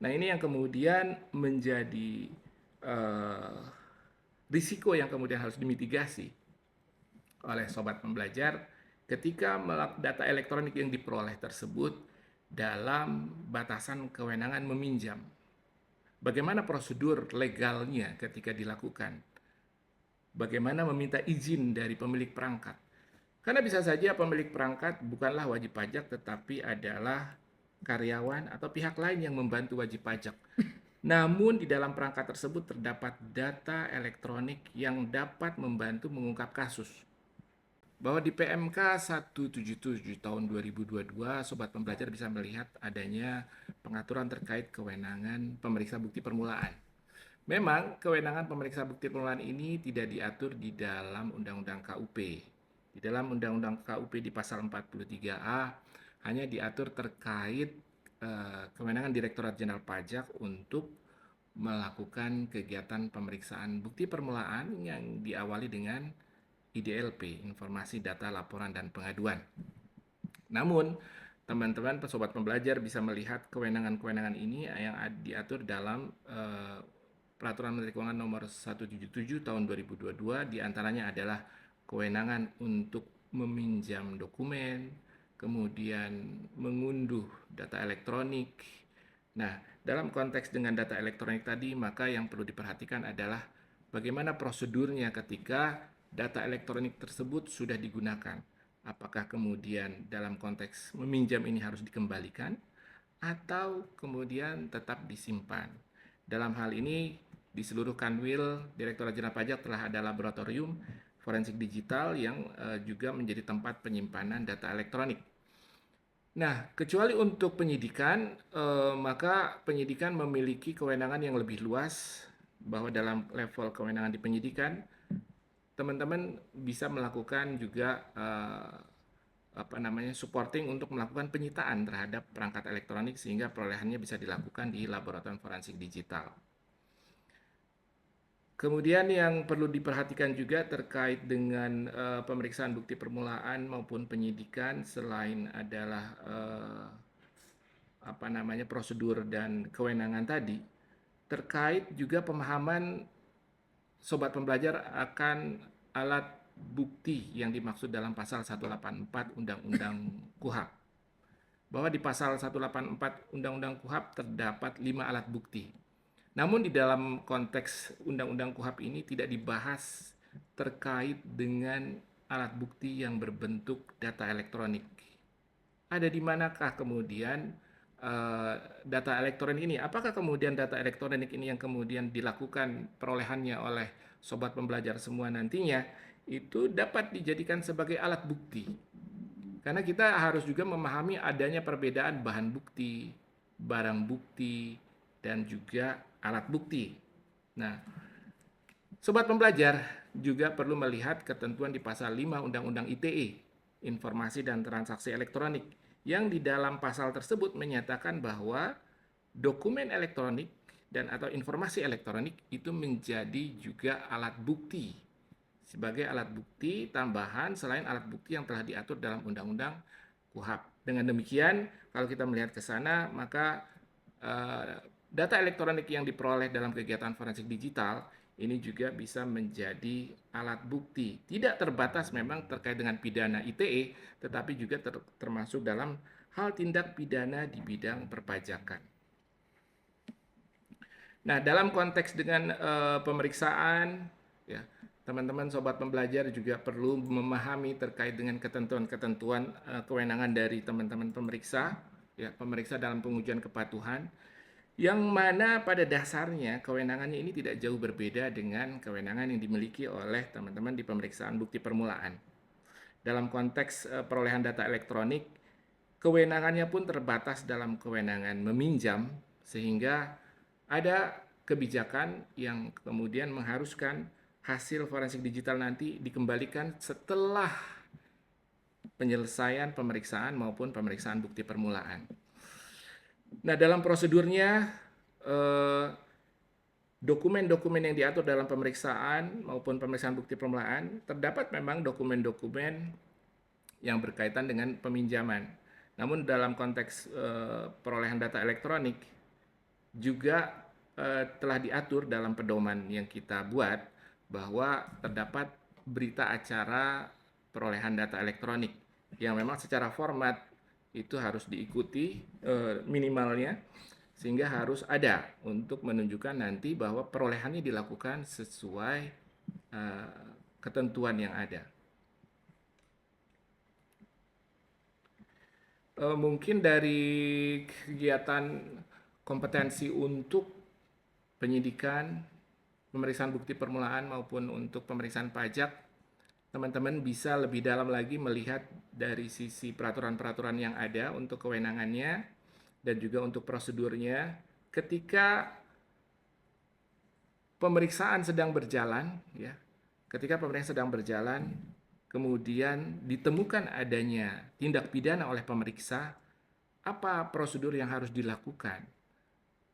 Nah, ini yang kemudian menjadi risiko yang kemudian harus dimitigasi oleh sobat pembelajar ketika data elektronik yang diperoleh tersebut dalam batasan kewenangan meminjam. Bagaimana prosedur legalnya ketika dilakukan? Bagaimana meminta izin dari pemilik perangkat? Karena bisa saja pemilik perangkat bukanlah wajib pajak tetapi adalah karyawan atau pihak lain yang membantu wajib pajak. Namun di dalam perangkat tersebut terdapat data elektronik yang dapat membantu mengungkap kasus. Bahwa di PMK 177 tahun 2022, sobat pembelajar bisa melihat adanya pengaturan terkait kewenangan pemeriksa bukti permulaan. Memang kewenangan pemeriksa bukti permulaan ini tidak diatur di dalam Undang-Undang KUP. Di dalam Undang-Undang KUP di pasal 43A hanya diatur terkait kewenangan Direktorat Jenderal Pajak untuk melakukan kegiatan pemeriksaan bukti permulaan yang diawali dengan IDLP, Informasi Data Laporan dan Pengaduan. Namun, teman-teman sobat pembelajar bisa melihat kewenangan-kewenangan ini yang diatur dalam Peraturan Menteri Keuangan Nomor 177 Tahun 2022, diantaranya adalah kewenangan untuk meminjam dokumen, kemudian mengunduh data elektronik. Nah, dalam konteks dengan data elektronik tadi, maka yang perlu diperhatikan adalah bagaimana prosedurnya ketika data elektronik tersebut sudah digunakan. Apakah kemudian dalam konteks meminjam ini harus dikembalikan atau kemudian tetap disimpan. Dalam hal ini, di seluruh Kanwil, Direktorat Jenderal Pajak telah ada laboratorium forensik digital yang juga menjadi tempat penyimpanan data elektronik. Nah, kecuali untuk penyidikan, maka penyidikan memiliki kewenangan yang lebih luas, bahwa dalam level kewenangan di penyidikan, teman-teman bisa melakukan juga supporting untuk melakukan penyitaan terhadap perangkat elektronik sehingga perolehannya bisa dilakukan di laboratorium forensik digital. Kemudian yang perlu diperhatikan juga terkait dengan pemeriksaan bukti permulaan maupun penyidikan, selain adalah prosedur dan kewenangan tadi, terkait juga pemahaman sobat pembelajar akan alat bukti yang dimaksud dalam pasal 184 Undang-Undang KUHP. Bahwa di pasal 184 Undang-Undang KUHP terdapat 5 alat bukti. Namun di dalam konteks Undang-Undang KUHP ini tidak dibahas terkait dengan alat bukti yang berbentuk data elektronik. Ada di manakah kemudian data elektronik ini? Apakah kemudian data elektronik ini yang kemudian dilakukan perolehannya oleh sobat pembelajar semua nantinya itu dapat dijadikan sebagai alat bukti? Karena kita harus juga memahami adanya perbedaan bahan bukti, barang bukti, dan juga alat bukti. Nah, sobat pembelajar juga perlu melihat ketentuan di pasal 5 Undang-Undang ITE, Informasi dan Transaksi Elektronik, yang di dalam pasal tersebut menyatakan bahwa dokumen elektronik dan atau informasi elektronik itu menjadi juga alat bukti, sebagai alat bukti tambahan selain alat bukti yang telah diatur dalam Undang-Undang KUHP. Dengan demikian, kalau kita melihat ke sana, maka data elektronik yang diperoleh dalam kegiatan forensik digital ini juga bisa menjadi alat bukti. Tidak terbatas memang terkait dengan pidana ITE, tetapi juga termasuk dalam hal tindak pidana di bidang perpajakan. Nah, dalam konteks dengan pemeriksaan, ya, teman-teman sobat pembelajar juga perlu memahami terkait dengan ketentuan-ketentuan kewenangan dari teman-teman pemeriksa, ya, pemeriksa dalam pengujian kepatuhan, yang mana pada dasarnya kewenangannya ini tidak jauh berbeda dengan kewenangan yang dimiliki oleh teman-teman di pemeriksaan bukti permulaan. Dalam konteks perolehan data elektronik, kewenangannya pun terbatas dalam kewenangan meminjam, sehingga ada kebijakan yang kemudian mengharuskan hasil forensik digital nanti dikembalikan setelah penyelesaian pemeriksaan maupun pemeriksaan bukti permulaan. Nah, dalam prosedurnya, dokumen-dokumen yang diatur dalam pemeriksaan maupun pemeriksaan bukti permulaan, terdapat memang dokumen-dokumen yang berkaitan dengan peminjaman. Namun dalam konteks perolehan data elektronik juga telah diatur dalam pedoman yang kita buat bahwa terdapat berita acara perolehan data elektronik yang memang secara format itu harus diikuti minimalnya, sehingga harus ada untuk menunjukkan nanti bahwa perolehannya dilakukan sesuai ketentuan yang ada. Mungkin dari kegiatan kompetensi untuk penyidikan, pemeriksaan bukti permulaan maupun untuk pemeriksaan pajak, teman-teman bisa lebih dalam lagi melihat dari sisi peraturan-peraturan yang ada untuk kewenangannya dan juga untuk prosedurnya ketika pemeriksaan sedang berjalan, ya. Ketika pemeriksaan sedang berjalan, kemudian ditemukan adanya tindak pidana oleh pemeriksa, apa prosedur yang harus dilakukan?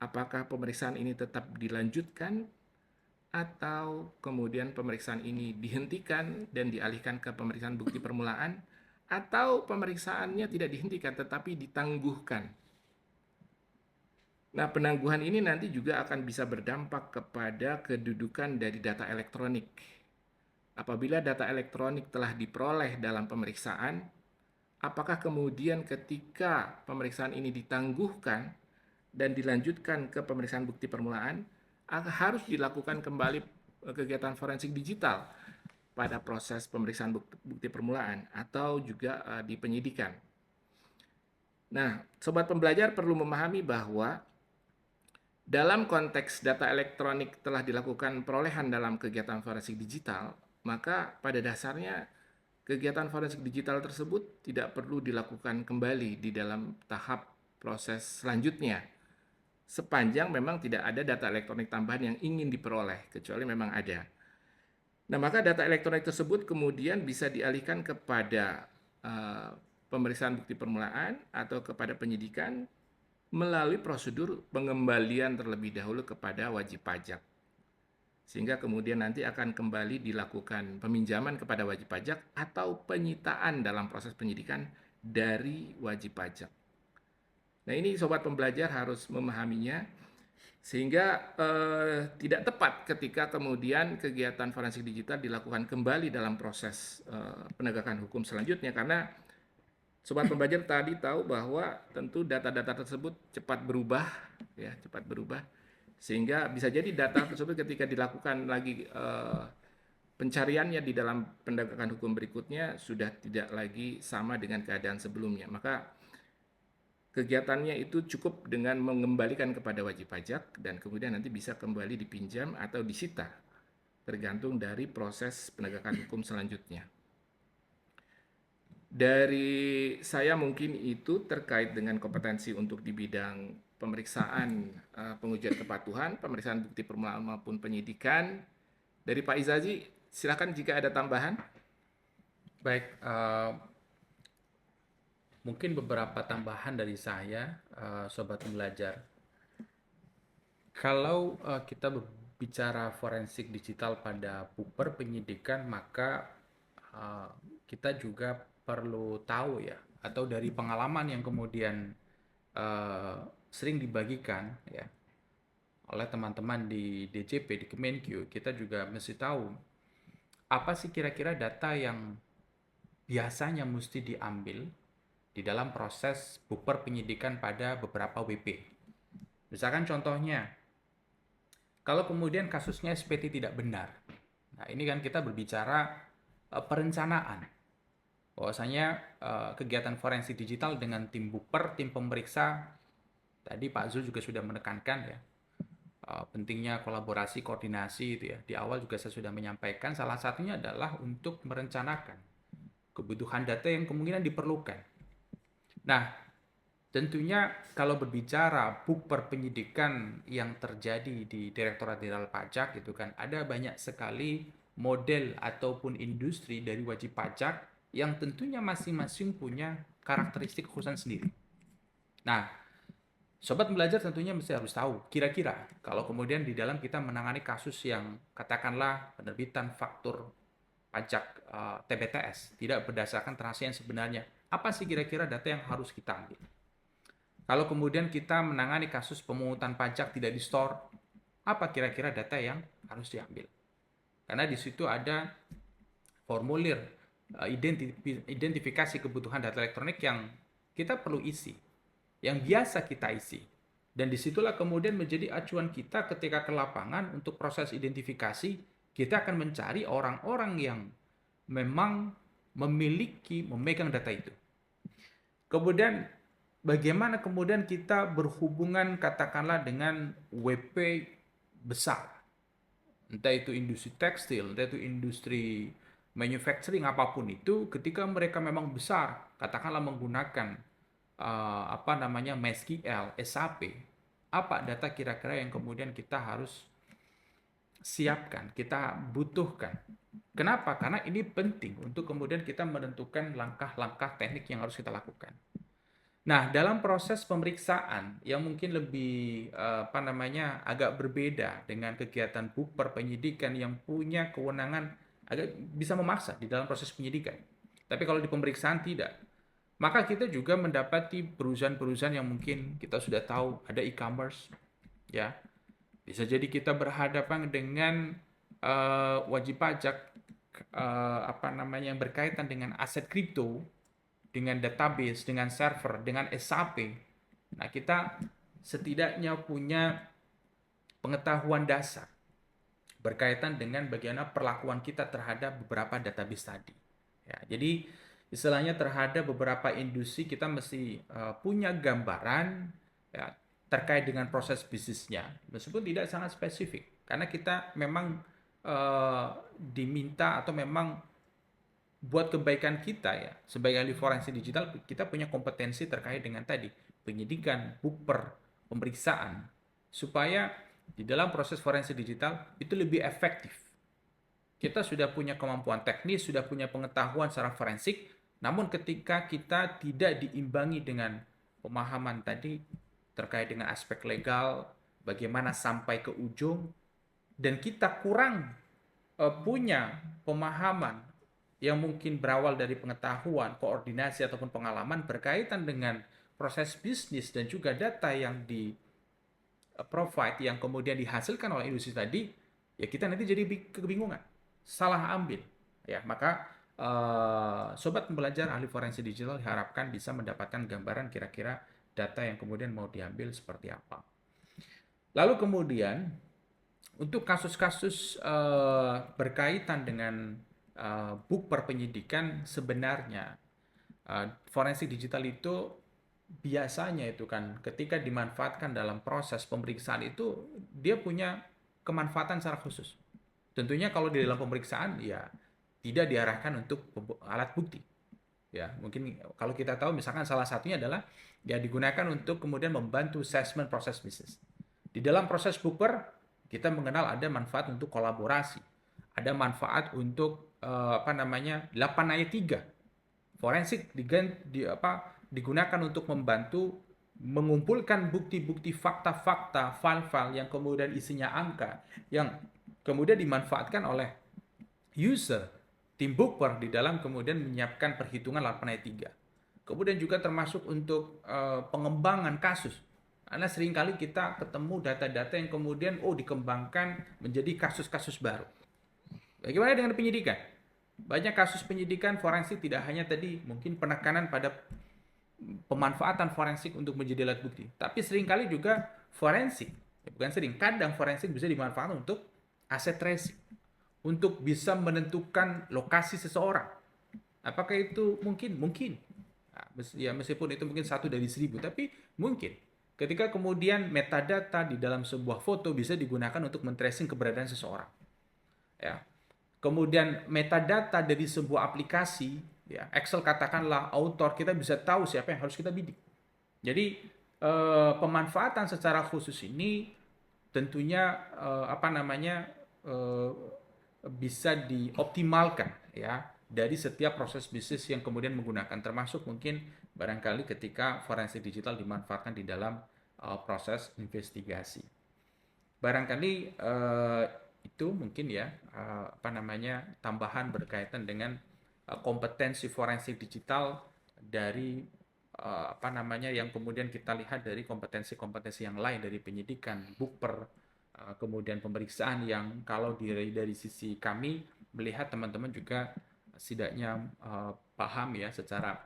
Apakah pemeriksaan ini tetap dilanjutkan atau kemudian pemeriksaan ini dihentikan dan dialihkan ke pemeriksaan bukti permulaan, atau pemeriksaannya tidak dihentikan tetapi ditangguhkan. Nah, penangguhan ini nanti juga akan bisa berdampak kepada kedudukan dari data elektronik. Apabila data elektronik telah diperoleh dalam pemeriksaan, apakah kemudian ketika pemeriksaan ini ditangguhkan dan dilanjutkan ke pemeriksaan bukti permulaan, harus dilakukan kembali kegiatan forensik digital pada proses pemeriksaan bukti permulaan atau juga di penyidikan. Nah, sobat pembelajar perlu memahami bahwa dalam konteks data elektronik telah dilakukan perolehan dalam kegiatan forensik digital, maka pada dasarnya kegiatan forensik digital tersebut tidak perlu dilakukan kembali di dalam tahap proses selanjutnya, sepanjang memang tidak ada data elektronik tambahan yang ingin diperoleh, kecuali memang ada. Nah, maka data elektronik tersebut kemudian bisa dialihkan kepada pemeriksaan bukti permulaan atau kepada penyidikan melalui prosedur pengembalian terlebih dahulu kepada wajib pajak. Sehingga kemudian nanti akan kembali dilakukan peminjaman kepada wajib pajak atau penyitaan dalam proses penyidikan dari wajib pajak. Nah, ini sobat pembelajar harus memahaminya sehingga tidak tepat ketika kemudian kegiatan forensik digital dilakukan kembali dalam proses penegakan hukum selanjutnya, karena sobat pembelajar tadi tahu bahwa tentu data-data tersebut cepat berubah, ya, cepat berubah, sehingga bisa jadi data tersebut ketika dilakukan lagi pencariannya di dalam penegakan hukum berikutnya sudah tidak lagi sama dengan keadaan sebelumnya. Maka kegiatannya itu cukup dengan mengembalikan kepada wajib pajak dan kemudian nanti bisa kembali dipinjam atau disita, tergantung dari proses penegakan hukum selanjutnya. Dari saya mungkin itu terkait dengan kompetensi untuk di bidang pemeriksaan pengujian kepatuhan, pemeriksaan bukti permulaan maupun penyidikan. Dari Pak Izazi, silakan jika ada tambahan. Baik, mungkin beberapa tambahan dari saya, sobat pembelajar. Kalau kita berbicara forensik digital pada puper penyidikan, maka kita juga perlu tahu ya, atau dari pengalaman yang kemudian sering dibagikan ya oleh teman-teman di DJP, di Kemenkyu, kita juga mesti tahu apa sih kira-kira data yang biasanya mesti diambil di dalam proses puper penyidikan pada beberapa WP. Misalkan contohnya, kalau kemudian kasusnya SPT tidak benar, nah ini kan kita berbicara perencanaan. Bahwasanya kegiatan forensik digital dengan tim buper, tim pemeriksa, tadi Pak Zul juga sudah menekankan ya, pentingnya kolaborasi, koordinasi itu ya. Di awal juga saya sudah menyampaikan, salah satunya adalah untuk merencanakan kebutuhan data yang kemungkinan diperlukan. Nah, tentunya kalau berbicara puper penyidikan yang terjadi di Direktorat Jenderal Pajak itu kan ada banyak sekali model ataupun industri dari wajib pajak yang tentunya masing-masing punya karakteristik khusus sendiri. Nah, sobat belajar tentunya mesti harus tahu kira-kira kalau kemudian di dalam kita menangani kasus yang katakanlah penerbitan faktur pajak TBTS tidak berdasarkan transaksi yang sebenarnya, apa sih kira-kira data yang harus kita ambil? Kalau kemudian kita menangani kasus pemungutan pajak tidak di-store, apa kira-kira data yang harus diambil? Karena di situ ada formulir identifikasi kebutuhan data elektronik yang kita perlu isi, yang biasa kita isi. Dan disitulah kemudian menjadi acuan kita ketika ke lapangan untuk proses identifikasi, kita akan mencari orang-orang yang memang memegang data itu. Kemudian bagaimana kemudian kita berhubungan katakanlah dengan WP besar, entah itu industri tekstil, entah itu industri manufacturing, apapun itu, ketika mereka memang besar, katakanlah menggunakan MySQL, SAP, apa data kira-kira yang kemudian kita harus siapkan, kita butuhkan. Kenapa? Karena ini penting untuk kemudian kita menentukan langkah-langkah teknik yang harus kita lakukan. Nah, dalam proses pemeriksaan yang mungkin lebih agak berbeda dengan kegiatan BUPER penyidikan yang punya kewenangan agak bisa memaksa di dalam proses penyidikan. Tapi kalau di pemeriksaan tidak. Maka kita juga mendapati perusahaan-perusahaan yang mungkin kita sudah tahu ada e-commerce, ya. Bisa jadi kita berhadapan dengan wajib pajak yang berkaitan dengan aset kripto, dengan database, dengan server, dengan SAP. Nah, kita setidaknya punya pengetahuan dasar berkaitan dengan bagaimana perlakuan kita terhadap beberapa database tadi. Ya, jadi istilahnya terhadap beberapa industri kita mesti punya gambaran ya, terkait dengan proses bisnisnya, meskipun tidak sangat spesifik, karena kita memang diminta atau memang buat kebaikan kita ya sebagai ahli forensik digital kita punya kompetensi terkait dengan tadi penyidikan, BUPER, pemeriksaan supaya di dalam proses forensik digital itu lebih efektif. Kita sudah punya kemampuan teknis, sudah punya pengetahuan secara forensik, namun ketika kita tidak diimbangi dengan pemahaman tadi terkait dengan aspek legal, bagaimana sampai ke ujung, dan kita kurang punya pemahaman yang mungkin berawal dari pengetahuan, koordinasi ataupun pengalaman berkaitan dengan proses bisnis dan juga data yang di provide yang kemudian dihasilkan oleh industri tadi, ya kita nanti jadi kebingungan, salah ambil. Ya, maka sobat pembelajar ahli forensik digital diharapkan bisa mendapatkan gambaran kira-kira data yang kemudian mau diambil seperti apa. Lalu kemudian untuk kasus-kasus berkaitan dengan BUPER penyidikan sebenarnya forensik digital itu biasanya itu kan ketika dimanfaatkan dalam proses pemeriksaan itu dia punya kemanfaatan secara khusus. Tentunya kalau di dalam pemeriksaan ya tidak diarahkan untuk alat bukti. Ya, mungkin kalau kita tahu misalkan salah satunya adalah ya digunakan untuk kemudian membantu assessment proses bisnis. Di dalam proses BUPER kita mengenal ada manfaat untuk kolaborasi, ada manfaat untuk 8 ayat 3 forensik digunakan untuk membantu mengumpulkan bukti-bukti fakta-fakta file-file yang kemudian isinya angka yang kemudian dimanfaatkan oleh user tim BUPER di dalam kemudian menyiapkan perhitungan 8 ayat 3. Kemudian juga termasuk untuk pengembangan kasus. Karena seringkali kita ketemu data-data yang kemudian dikembangkan menjadi kasus-kasus baru. Bagaimana dengan penyidikan? Banyak kasus penyidikan forensik tidak hanya tadi mungkin penekanan pada pemanfaatan forensik untuk menjadi alat bukti, tapi seringkali juga forensik, bukan sering, kadang forensik bisa dimanfaatkan untuk aset tracing, untuk bisa menentukan lokasi seseorang. Apakah itu mungkin? Mungkin. Nah, ya meskipun itu mungkin 1 dari 1000, tapi mungkin. Ketika kemudian metadata di dalam sebuah foto bisa digunakan untuk men-tracing keberadaan seseorang. Ya. Kemudian metadata dari sebuah aplikasi, ya, Excel katakanlah author, kita bisa tahu siapa yang harus kita bidik. Jadi pemanfaatan secara khusus ini tentunya bisa dioptimalkan ya dari setiap proses bisnis yang kemudian menggunakan, termasuk mungkin barangkali ketika forensik digital dimanfaatkan di dalam proses investigasi. Barangkali itu mungkin ya tambahan berkaitan dengan kompetensi forensik digital dari yang kemudian kita lihat dari kompetensi-kompetensi yang lain dari penyidikan, BUPER, kemudian pemeriksaan yang kalau dari sisi kami melihat teman-teman juga setidaknya paham ya secara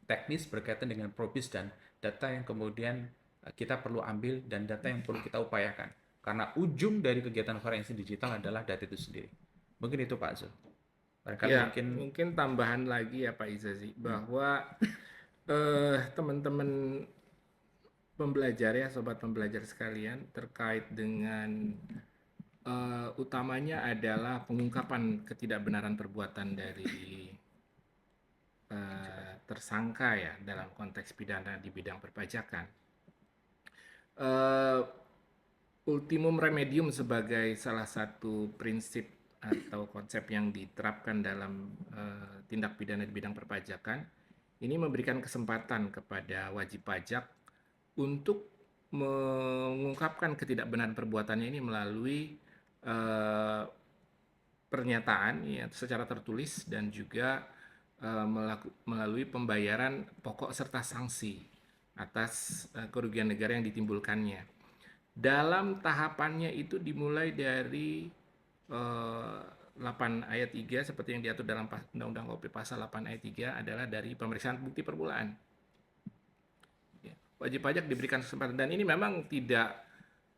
teknis berkaitan dengan probis dan data yang kemudian kita perlu ambil dan data yang perlu kita upayakan. Karena ujung dari kegiatan forensik digital adalah data itu sendiri. Mungkin itu Pak Zul. Barangkali ya, mungkin tambahan lagi ya Pak Izazi, bahwa teman-teman pembelajar ya, sobat pembelajar sekalian, terkait dengan utamanya adalah pengungkapan ketidakbenaran perbuatan dari tersangka ya dalam konteks pidana di bidang perpajakan. Ultimum remedium sebagai salah satu prinsip atau konsep yang diterapkan dalam tindak pidana di bidang perpajakan ini memberikan kesempatan kepada wajib pajak untuk mengungkapkan ketidakbenaran perbuatannya ini melalui eh, pernyataan ya, secara tertulis dan juga melalui pembayaran pokok serta sanksi atas kerugian negara yang ditimbulkannya. Dalam tahapannya itu dimulai dari 8 ayat 3 seperti yang diatur dalam Undang-Undang KUHP pasal 8 ayat 3 adalah dari pemeriksaan bukti permulaan. Ya, wajib pajak diberikan kesempatan dan ini memang tidak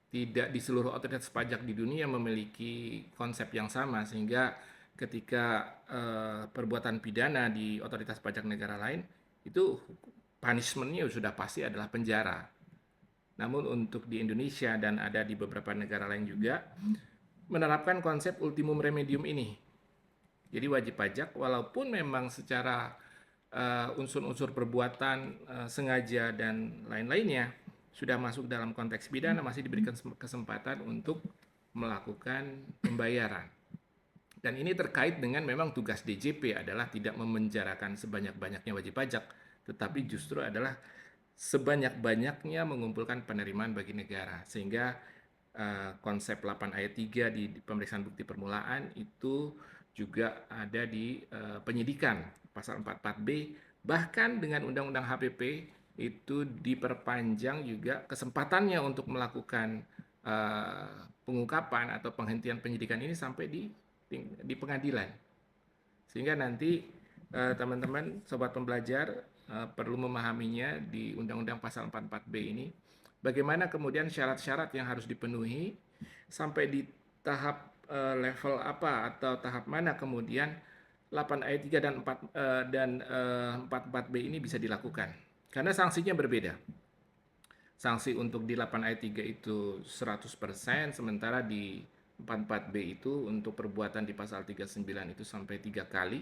di seluruh otoritas pajak di dunia memiliki konsep yang sama sehingga ketika perbuatan pidana di otoritas pajak negara lain itu punishment-nya sudah pasti adalah penjara. Namun untuk di Indonesia dan ada di beberapa negara lain juga menerapkan konsep ultimum remedium ini. Jadi wajib pajak walaupun memang secara unsur-unsur perbuatan sengaja dan lain-lainnya sudah masuk dalam konteks pidana masih diberikan kesempatan untuk melakukan pembayaran. Dan ini terkait dengan memang tugas DJP adalah tidak memenjarakan sebanyak-banyaknya wajib pajak, tetapi justru adalah sebanyak-banyaknya mengumpulkan penerimaan bagi negara. Sehingga konsep 8 ayat 3 di pemeriksaan bukti permulaan itu juga ada di penyidikan pasal 44B, bahkan dengan undang-undang HPP itu diperpanjang juga kesempatannya untuk melakukan pengungkapan atau penghentian penyidikan ini sampai di pengadilan. Sehingga nanti teman-teman sobat pembelajar perlu memahaminya di Undang-Undang pasal 44B ini bagaimana kemudian syarat-syarat yang harus dipenuhi sampai di tahap level apa atau tahap mana kemudian 8 ayat 3 dan 44B ini bisa dilakukan. Karena sanksinya berbeda. Sanksi untuk di 8 ayat 3 itu 100%, sementara di 44B itu untuk perbuatan di pasal 39 itu sampai 3 kali.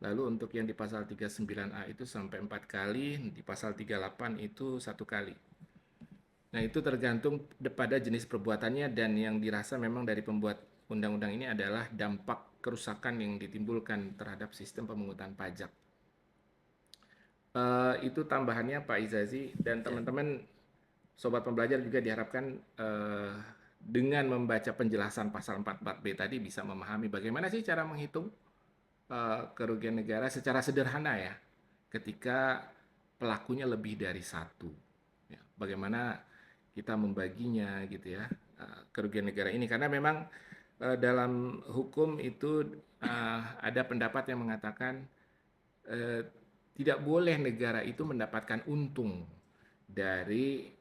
Lalu untuk yang di pasal 39A itu sampai 4 kali, di pasal 38 itu 1 kali. Nah, itu tergantung pada jenis perbuatannya dan yang dirasa memang dari pembuat undang-undang ini adalah dampak kerusakan yang ditimbulkan terhadap sistem pemungutan pajak. Itu tambahannya Pak Izazi dan teman-teman sobat pembelajar juga diharapkan dengan membaca penjelasan pasal 44B tadi bisa memahami bagaimana sih cara menghitung kerugian negara secara sederhana ya ketika pelakunya lebih dari satu. Ya, bagaimana kita membaginya gitu ya kerugian negara ini karena memang dalam hukum itu ada pendapat yang mengatakan tidak boleh negara itu mendapatkan untung dari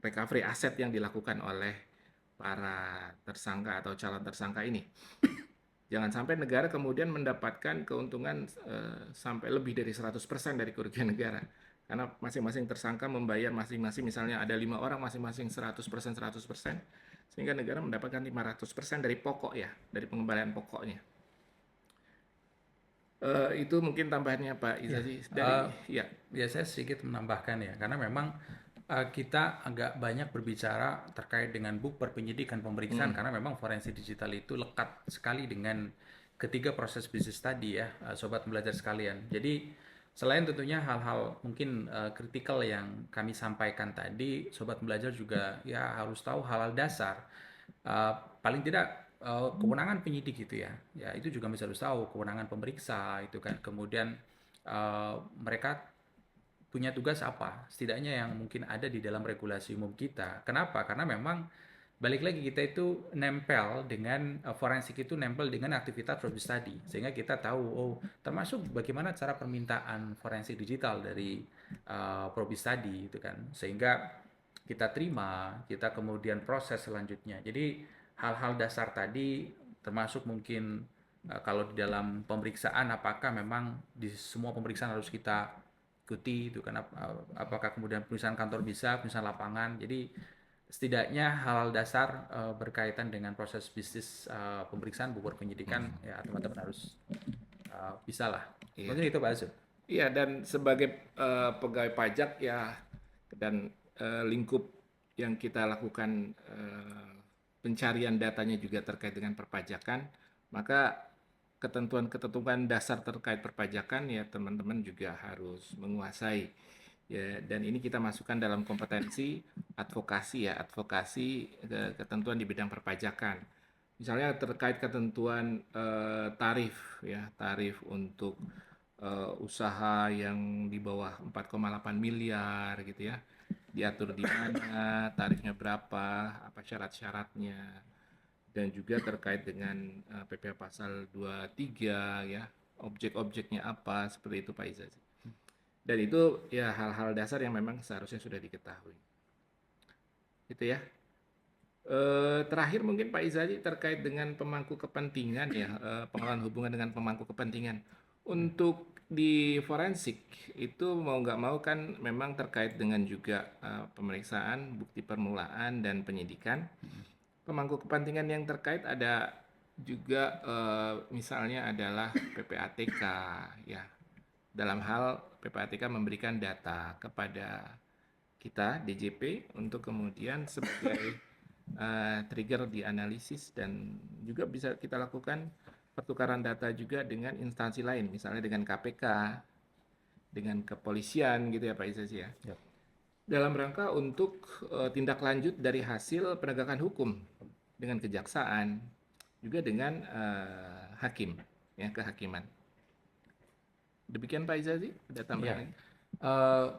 recovery aset yang dilakukan oleh para tersangka atau calon tersangka ini. Jangan sampai negara kemudian mendapatkan keuntungan sampai lebih dari 100% dari kerugian negara. Karena masing-masing tersangka membayar masing-masing misalnya ada 5 orang masing-masing 100%, sehingga negara mendapatkan 500% dari pokok ya, dari pengembalian pokoknya. Itu mungkin tambahannya Pak Izazi dari ya. Ya saya sedikit menambahkan ya, karena memang kita agak banyak berbicara terkait dengan bukber penyidikan pemeriksaan karena memang forensik digital itu lekat sekali dengan ketiga proses bisnis tadi ya, sobat belajar sekalian. Jadi selain tentunya hal-hal mungkin kritikal yang kami sampaikan tadi, sobat belajar juga ya harus tahu hal-hal dasar. Paling tidak kewenangan penyidik gitu ya, ya itu juga harus tahu kewenangan pemeriksa itu kan. Kemudian mereka punya tugas apa, setidaknya yang mungkin ada di dalam regulasi umum kita. Kenapa? Karena memang balik lagi kita itu nempel dengan forensik itu nempel dengan aktivitas probis tadi, sehingga kita tahu oh termasuk bagaimana cara permintaan forensik digital dari probis tadi itu kan, sehingga kita terima, kita kemudian proses selanjutnya. Jadi hal-hal dasar tadi termasuk mungkin kalau di dalam pemeriksaan apakah memang di semua pemeriksaan harus kita ikuti itu kan, apakah kemudian perusahaan kantor bisa, perusahaan lapangan. Jadi setidaknya hal dasar berkaitan dengan proses bisnis pemeriksaan bukber penyidikan ya teman-teman harus bisa lah. Iya. Mungkin itu Pak Azul. Iya, dan sebagai pegawai pajak ya dan lingkup yang kita lakukan pencarian datanya juga terkait dengan perpajakan, maka ketentuan-ketentuan dasar terkait perpajakan ya teman-teman juga harus menguasai ya, dan ini kita masukkan dalam kompetensi advokasi ya, advokasi ketentuan di bidang perpajakan. Misalnya terkait ketentuan tarif ya, tarif untuk usaha yang di bawah 4,8 miliar gitu ya, diatur di mana, tarifnya berapa, apa syarat-syaratnya, dan juga terkait dengan PPh pasal 23 ya, objek-objeknya apa, seperti itu Pak Iza. Dan itu ya hal-hal dasar yang memang seharusnya sudah diketahui. Itu ya. Terakhir mungkin Pak Izadi terkait dengan pemangku kepentingan ya, pengelolaan hubungan dengan pemangku kepentingan. Untuk di forensik itu mau nggak mau kan memang terkait dengan juga pemeriksaan, bukti permulaan dan penyidikan. Pemangku kepentingan yang terkait ada juga misalnya adalah PPATK ya. Dalam hal PPATK memberikan data kepada kita DJP untuk kemudian sebagai trigger di analisis, dan juga bisa kita lakukan pertukaran data juga dengan instansi lain, misalnya dengan KPK, dengan kepolisian gitu ya Pak Isasi ya. Yap. Dalam rangka untuk tindak lanjut dari hasil penegakan hukum dengan kejaksaan, juga dengan hakim, ya kehakiman. Demikian Pak Izazi, ada tambahan?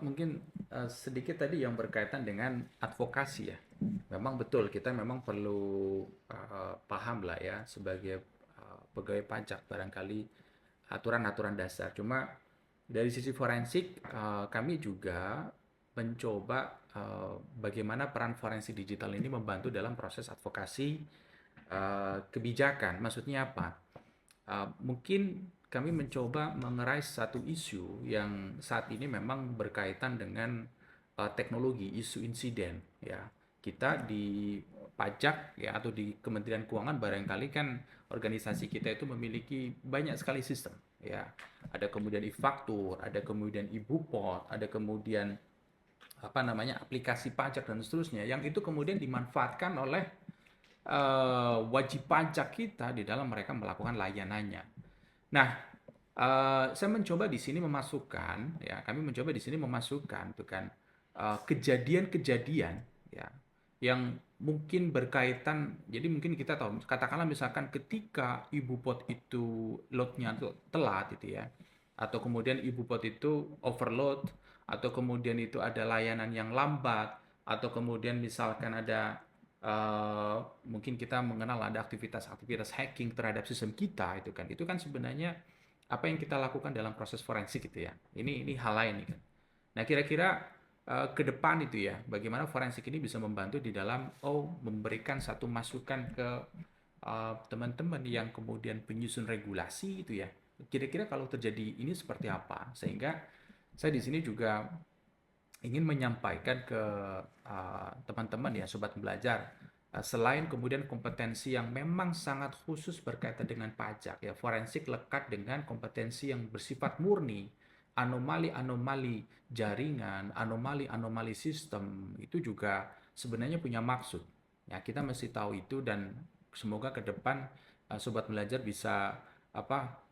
Mungkin sedikit tadi yang berkaitan dengan advokasi ya. Memang betul kita memang perlu paham lah ya sebagai pegawai pajak barangkali aturan-aturan dasar. Cuma dari sisi forensik kami juga mencoba bagaimana peran forensik digital ini membantu dalam proses advokasi kebijakan. Maksudnya apa? Mungkin kami mencoba mengerai satu isu yang saat ini memang berkaitan dengan teknologi, isu insiden ya. Kita di pajak ya atau di Kementerian Keuangan barangkali kan organisasi kita itu memiliki banyak sekali sistem ya. Ada kemudian e-faktur, ada kemudian e-bupot, ada kemudian apa namanya aplikasi pajak dan seterusnya yang itu kemudian dimanfaatkan oleh wajib pajak kita di dalam mereka melakukan layanannya. Nah, saya mencoba di sini memasukkan, ya, kami mencoba di sini memasukkan, tuh kan, kejadian-kejadian, ya, yang mungkin berkaitan. Jadi mungkin kita tahu, katakanlah misalkan ketika ibu pot itu loadnya telat, itu ya, atau kemudian ibu pot itu overload, atau kemudian itu ada layanan yang lambat, atau kemudian misalkan ada mungkin kita mengenal ada aktivitas-aktivitas hacking terhadap sistem kita itu kan sebenarnya apa yang kita lakukan dalam proses forensik gitu ya. Ini hal lain nih kan. Nah, kira-kira ke depan itu ya, bagaimana forensik ini bisa membantu di dalam memberikan satu masukan ke teman-teman yang kemudian penyusun regulasi itu ya. Kira-kira kalau terjadi ini seperti apa? Sehingga saya di sini juga ingin menyampaikan ke teman-teman ya sobat belajar, selain kemudian kompetensi yang memang sangat khusus berkaitan dengan pajak ya, forensik lekat dengan kompetensi yang bersifat murni, anomali-anomali jaringan, anomali-anomali sistem itu juga sebenarnya punya maksud ya. Kita mesti tahu itu, dan semoga ke depan sobat belajar bisa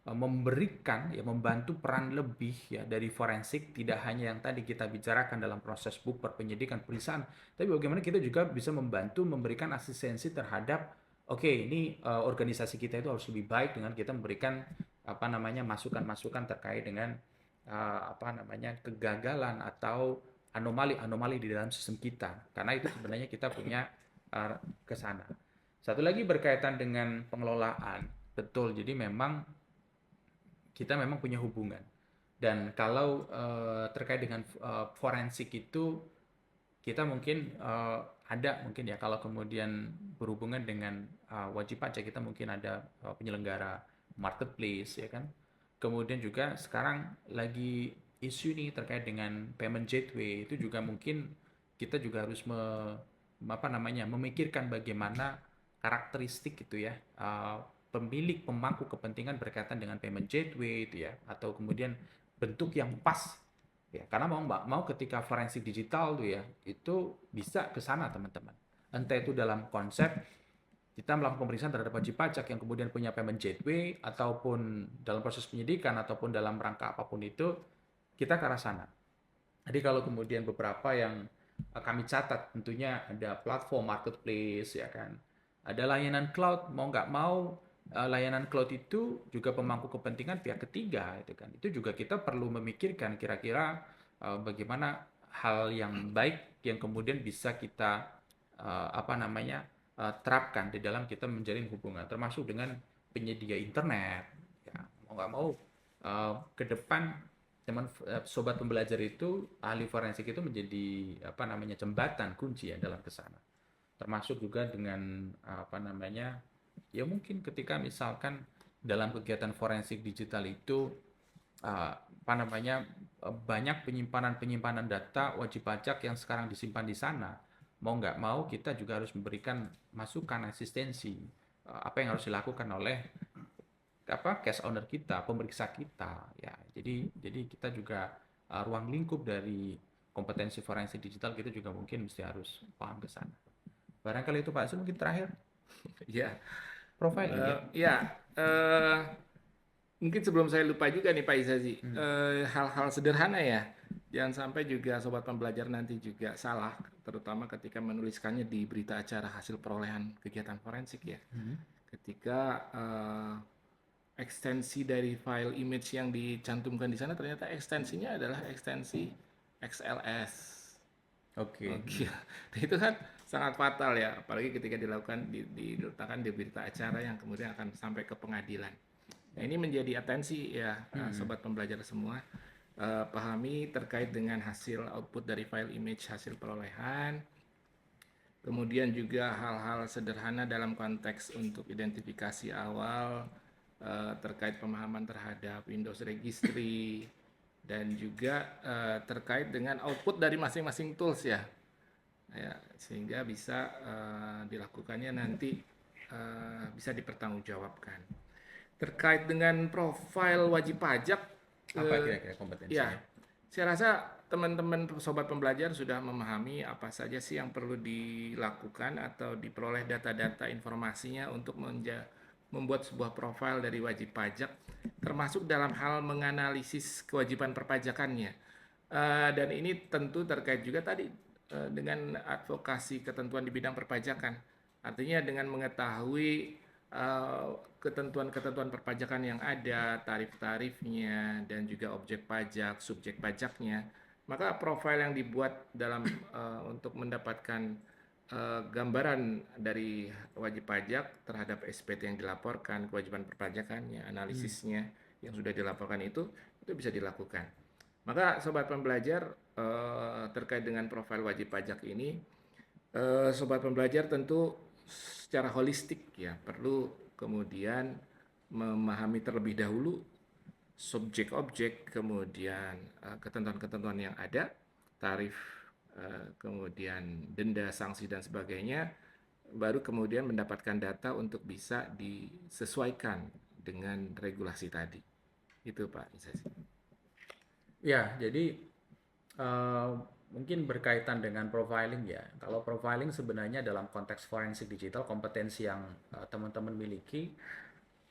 memberikan ya, membantu peran lebih ya dari forensik, tidak hanya yang tadi kita bicarakan dalam proses bukper penyidikan pemeriksaan, tapi bagaimana kita juga bisa membantu memberikan asistensi terhadap ini organisasi kita itu harus lebih baik dengan kita memberikan masukan-masukan terkait dengan kegagalan atau anomali-anomali di dalam sistem kita, karena itu sebenarnya kita punya ke sana. Satu lagi berkaitan dengan pengelolaan, betul, jadi memang kita memang punya hubungan, dan kalau terkait dengan forensik itu kita mungkin ada mungkin ya, kalau kemudian berhubungan dengan wajib pajak kita mungkin ada penyelenggara marketplace ya kan. Kemudian juga sekarang lagi isu nih terkait dengan payment gateway, itu juga mungkin kita juga harus memikirkan bagaimana karakteristik itu ya pemilik pemangku kepentingan berkaitan dengan payment gateway itu ya, atau kemudian bentuk yang pas ya, karena mau ketika forensik digital tuh ya, itu bisa ke sana teman-teman, entah itu dalam konsep kita melakukan pemeriksaan terhadap wajib pajak yang kemudian punya payment gateway ataupun dalam proses penyidikan ataupun dalam rangka apapun itu, kita ke arah sana. Jadi kalau kemudian beberapa yang kami catat tentunya ada platform marketplace ya kan, ada layanan cloud, mau nggak mau layanan cloud itu juga pemangku kepentingan pihak ketiga itu kan. Itu juga kita perlu memikirkan kira-kira bagaimana hal yang baik yang kemudian bisa kita terapkan di dalam kita menjalin hubungan, termasuk dengan penyedia internet. Ya, mau nggak mau ke depan sobat pembelajar itu ahli forensik itu menjadi jembatan kunci ya dalam kesana, termasuk juga dengan ya mungkin ketika misalkan dalam kegiatan forensik digital itu banyak penyimpanan data wajib pajak yang sekarang disimpan di sana, mau nggak mau kita juga harus memberikan masukan asistensi apa yang harus dilakukan oleh case owner kita, pemeriksa kita ya. Jadi kita juga ruang lingkup dari kompetensi forensik digital kita juga mungkin mesti harus paham ke sana. Barangkali itu Pak Zul, mungkin terakhir Ya, profiling ya. ya. Mungkin sebelum saya lupa juga nih Pak Izazi, hal-hal sederhana ya. Jangan sampai juga sobat pembelajar nanti juga salah, terutama ketika menuliskannya di berita acara hasil perolehan kegiatan forensik ya. Ketika ekstensi dari file image yang dicantumkan di sana ternyata ekstensinya adalah ekstensi XLS. Oke. Itu kan sangat fatal ya, apalagi ketika diletakkan di berita acara yang kemudian akan sampai ke pengadilan. Nah, ini menjadi atensi ya, sobat pembelajar semua. Pahami terkait dengan hasil output dari file image hasil perolehan. Kemudian juga hal-hal sederhana dalam konteks untuk identifikasi awal terkait pemahaman terhadap Windows Registry dan juga terkait dengan output dari masing-masing tools ya. Ya, sehingga bisa dilakukannya nanti bisa dipertanggungjawabkan. Terkait dengan profil wajib pajak, apa kira-kira kompetensinya? Ya, saya rasa teman-teman sobat pembelajar sudah memahami apa saja sih yang perlu dilakukan atau diperoleh data-data informasinya untuk membuat sebuah profil dari wajib pajak, termasuk dalam hal menganalisis kewajiban perpajakannya. Dan ini tentu terkait juga tadi dengan advokasi ketentuan di bidang perpajakan. Artinya dengan mengetahui ketentuan-ketentuan perpajakan yang ada, tarif-tarifnya, dan juga objek pajak, subjek pajaknya, maka profil yang dibuat dalam untuk mendapatkan gambaran dari wajib pajak terhadap SPT yang dilaporkan, kewajiban perpajakannya, analisisnya yang sudah dilaporkan itu bisa dilakukan. Maka sobat pembelajar terkait dengan profil wajib pajak ini, sobat pembelajar tentu secara holistik ya perlu kemudian memahami terlebih dahulu subjek objek, kemudian ketentuan-ketentuan yang ada, tarif, kemudian denda, sanksi dan sebagainya, baru kemudian mendapatkan data untuk bisa disesuaikan dengan regulasi tadi. Itu Pak Isasi. Ya, jadi mungkin berkaitan dengan profiling ya. Kalau profiling sebenarnya dalam konteks forensik digital, kompetensi yang teman-teman miliki,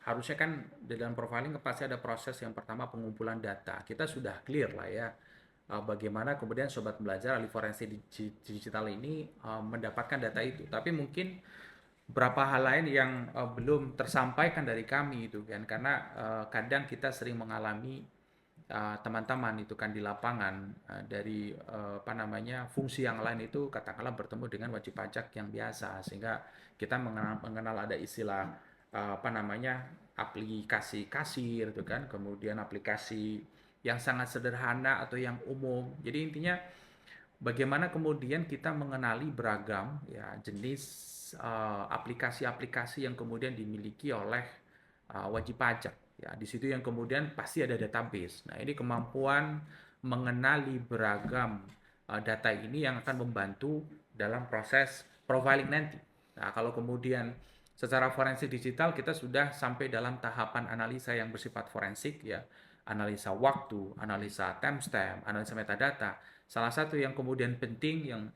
harusnya kan di dalam profiling pasti ada proses yang pertama pengumpulan data. Kita sudah clear lah ya bagaimana kemudian sobat belajar ahli forensik digital ini mendapatkan data itu. Tapi mungkin beberapa hal lain yang belum tersampaikan dari kami itu kan, karena kadang kita sering mengalami teman-teman itu kan di lapangan dari fungsi yang lain itu katakanlah bertemu dengan wajib pajak yang biasa, sehingga kita mengenal ada istilah aplikasi kasir itu kan, kemudian aplikasi yang sangat sederhana atau yang umum. Jadi intinya bagaimana kemudian kita mengenali beragam ya jenis aplikasi-aplikasi yang kemudian dimiliki oleh wajib pajak. Ya, di situ yang kemudian pasti ada database. Nah, ini kemampuan mengenali beragam data ini yang akan membantu dalam proses profiling nanti. Nah, kalau kemudian secara forensik digital kita sudah sampai dalam tahapan analisa yang bersifat forensik ya, analisa waktu, analisa timestamp, analisa metadata. Salah satu yang kemudian penting yang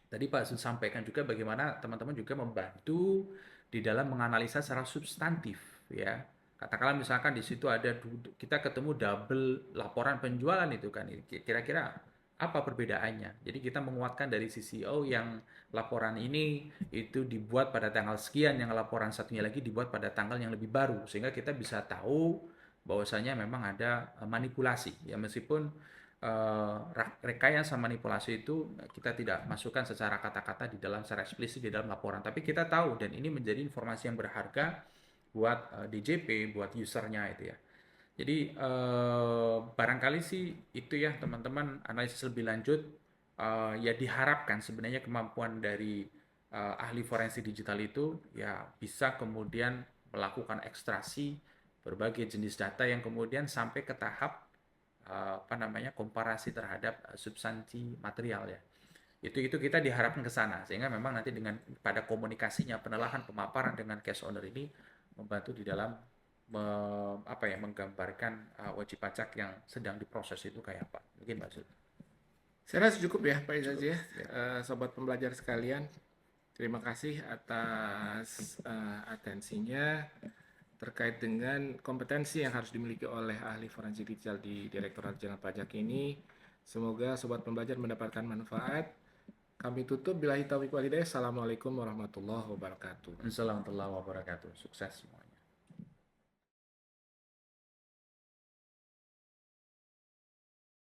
tadi Pak Zul sampaikan juga bagaimana teman-teman juga membantu di dalam menganalisa secara substantif ya. Katakanlah misalkan di situ ada kita ketemu double laporan penjualan itu kan, kira-kira apa perbedaannya? Jadi kita menguatkan dari sisi yang laporan ini itu dibuat pada tanggal sekian, yang laporan satunya lagi dibuat pada tanggal yang lebih baru, sehingga kita bisa tahu bahwasanya memang ada manipulasi ya, meskipun rekayasa manipulasi itu kita tidak masukkan secara kata-kata di dalam secara eksplisit di dalam laporan, tapi kita tahu dan ini menjadi informasi yang berharga buat DJP, buat usernya itu ya. Jadi barangkali sih itu ya teman-teman, analisis lebih lanjut ya diharapkan sebenarnya kemampuan dari ahli forensik digital itu ya bisa kemudian melakukan ekstraksi berbagai jenis data yang kemudian sampai ke tahap apa namanya komparasi terhadap substansi material ya. Itu kita diharapkan ke sana, sehingga memang nanti dengan pada komunikasinya, penelahan, pemaparan dengan case owner ini membantu di dalam menggambarkan wajib pajak yang sedang diproses itu kayak apa. Mungkin Pak Zul. Saya rasa cukup ya Pak Izazi ya. Ya. Sobat pembelajar sekalian, terima kasih atas atensinya terkait dengan kompetensi yang harus dimiliki oleh ahli forensik digital di Direktorat Jenderal Pajak ini. Semoga sobat pembelajar mendapatkan manfaat. Kami tutup billahi taufiq walhidayah. Assalamualaikum warahmatullahi wabarakatuh. Assalamualaikum warahmatullahi wabarakatuh. Sukses semuanya.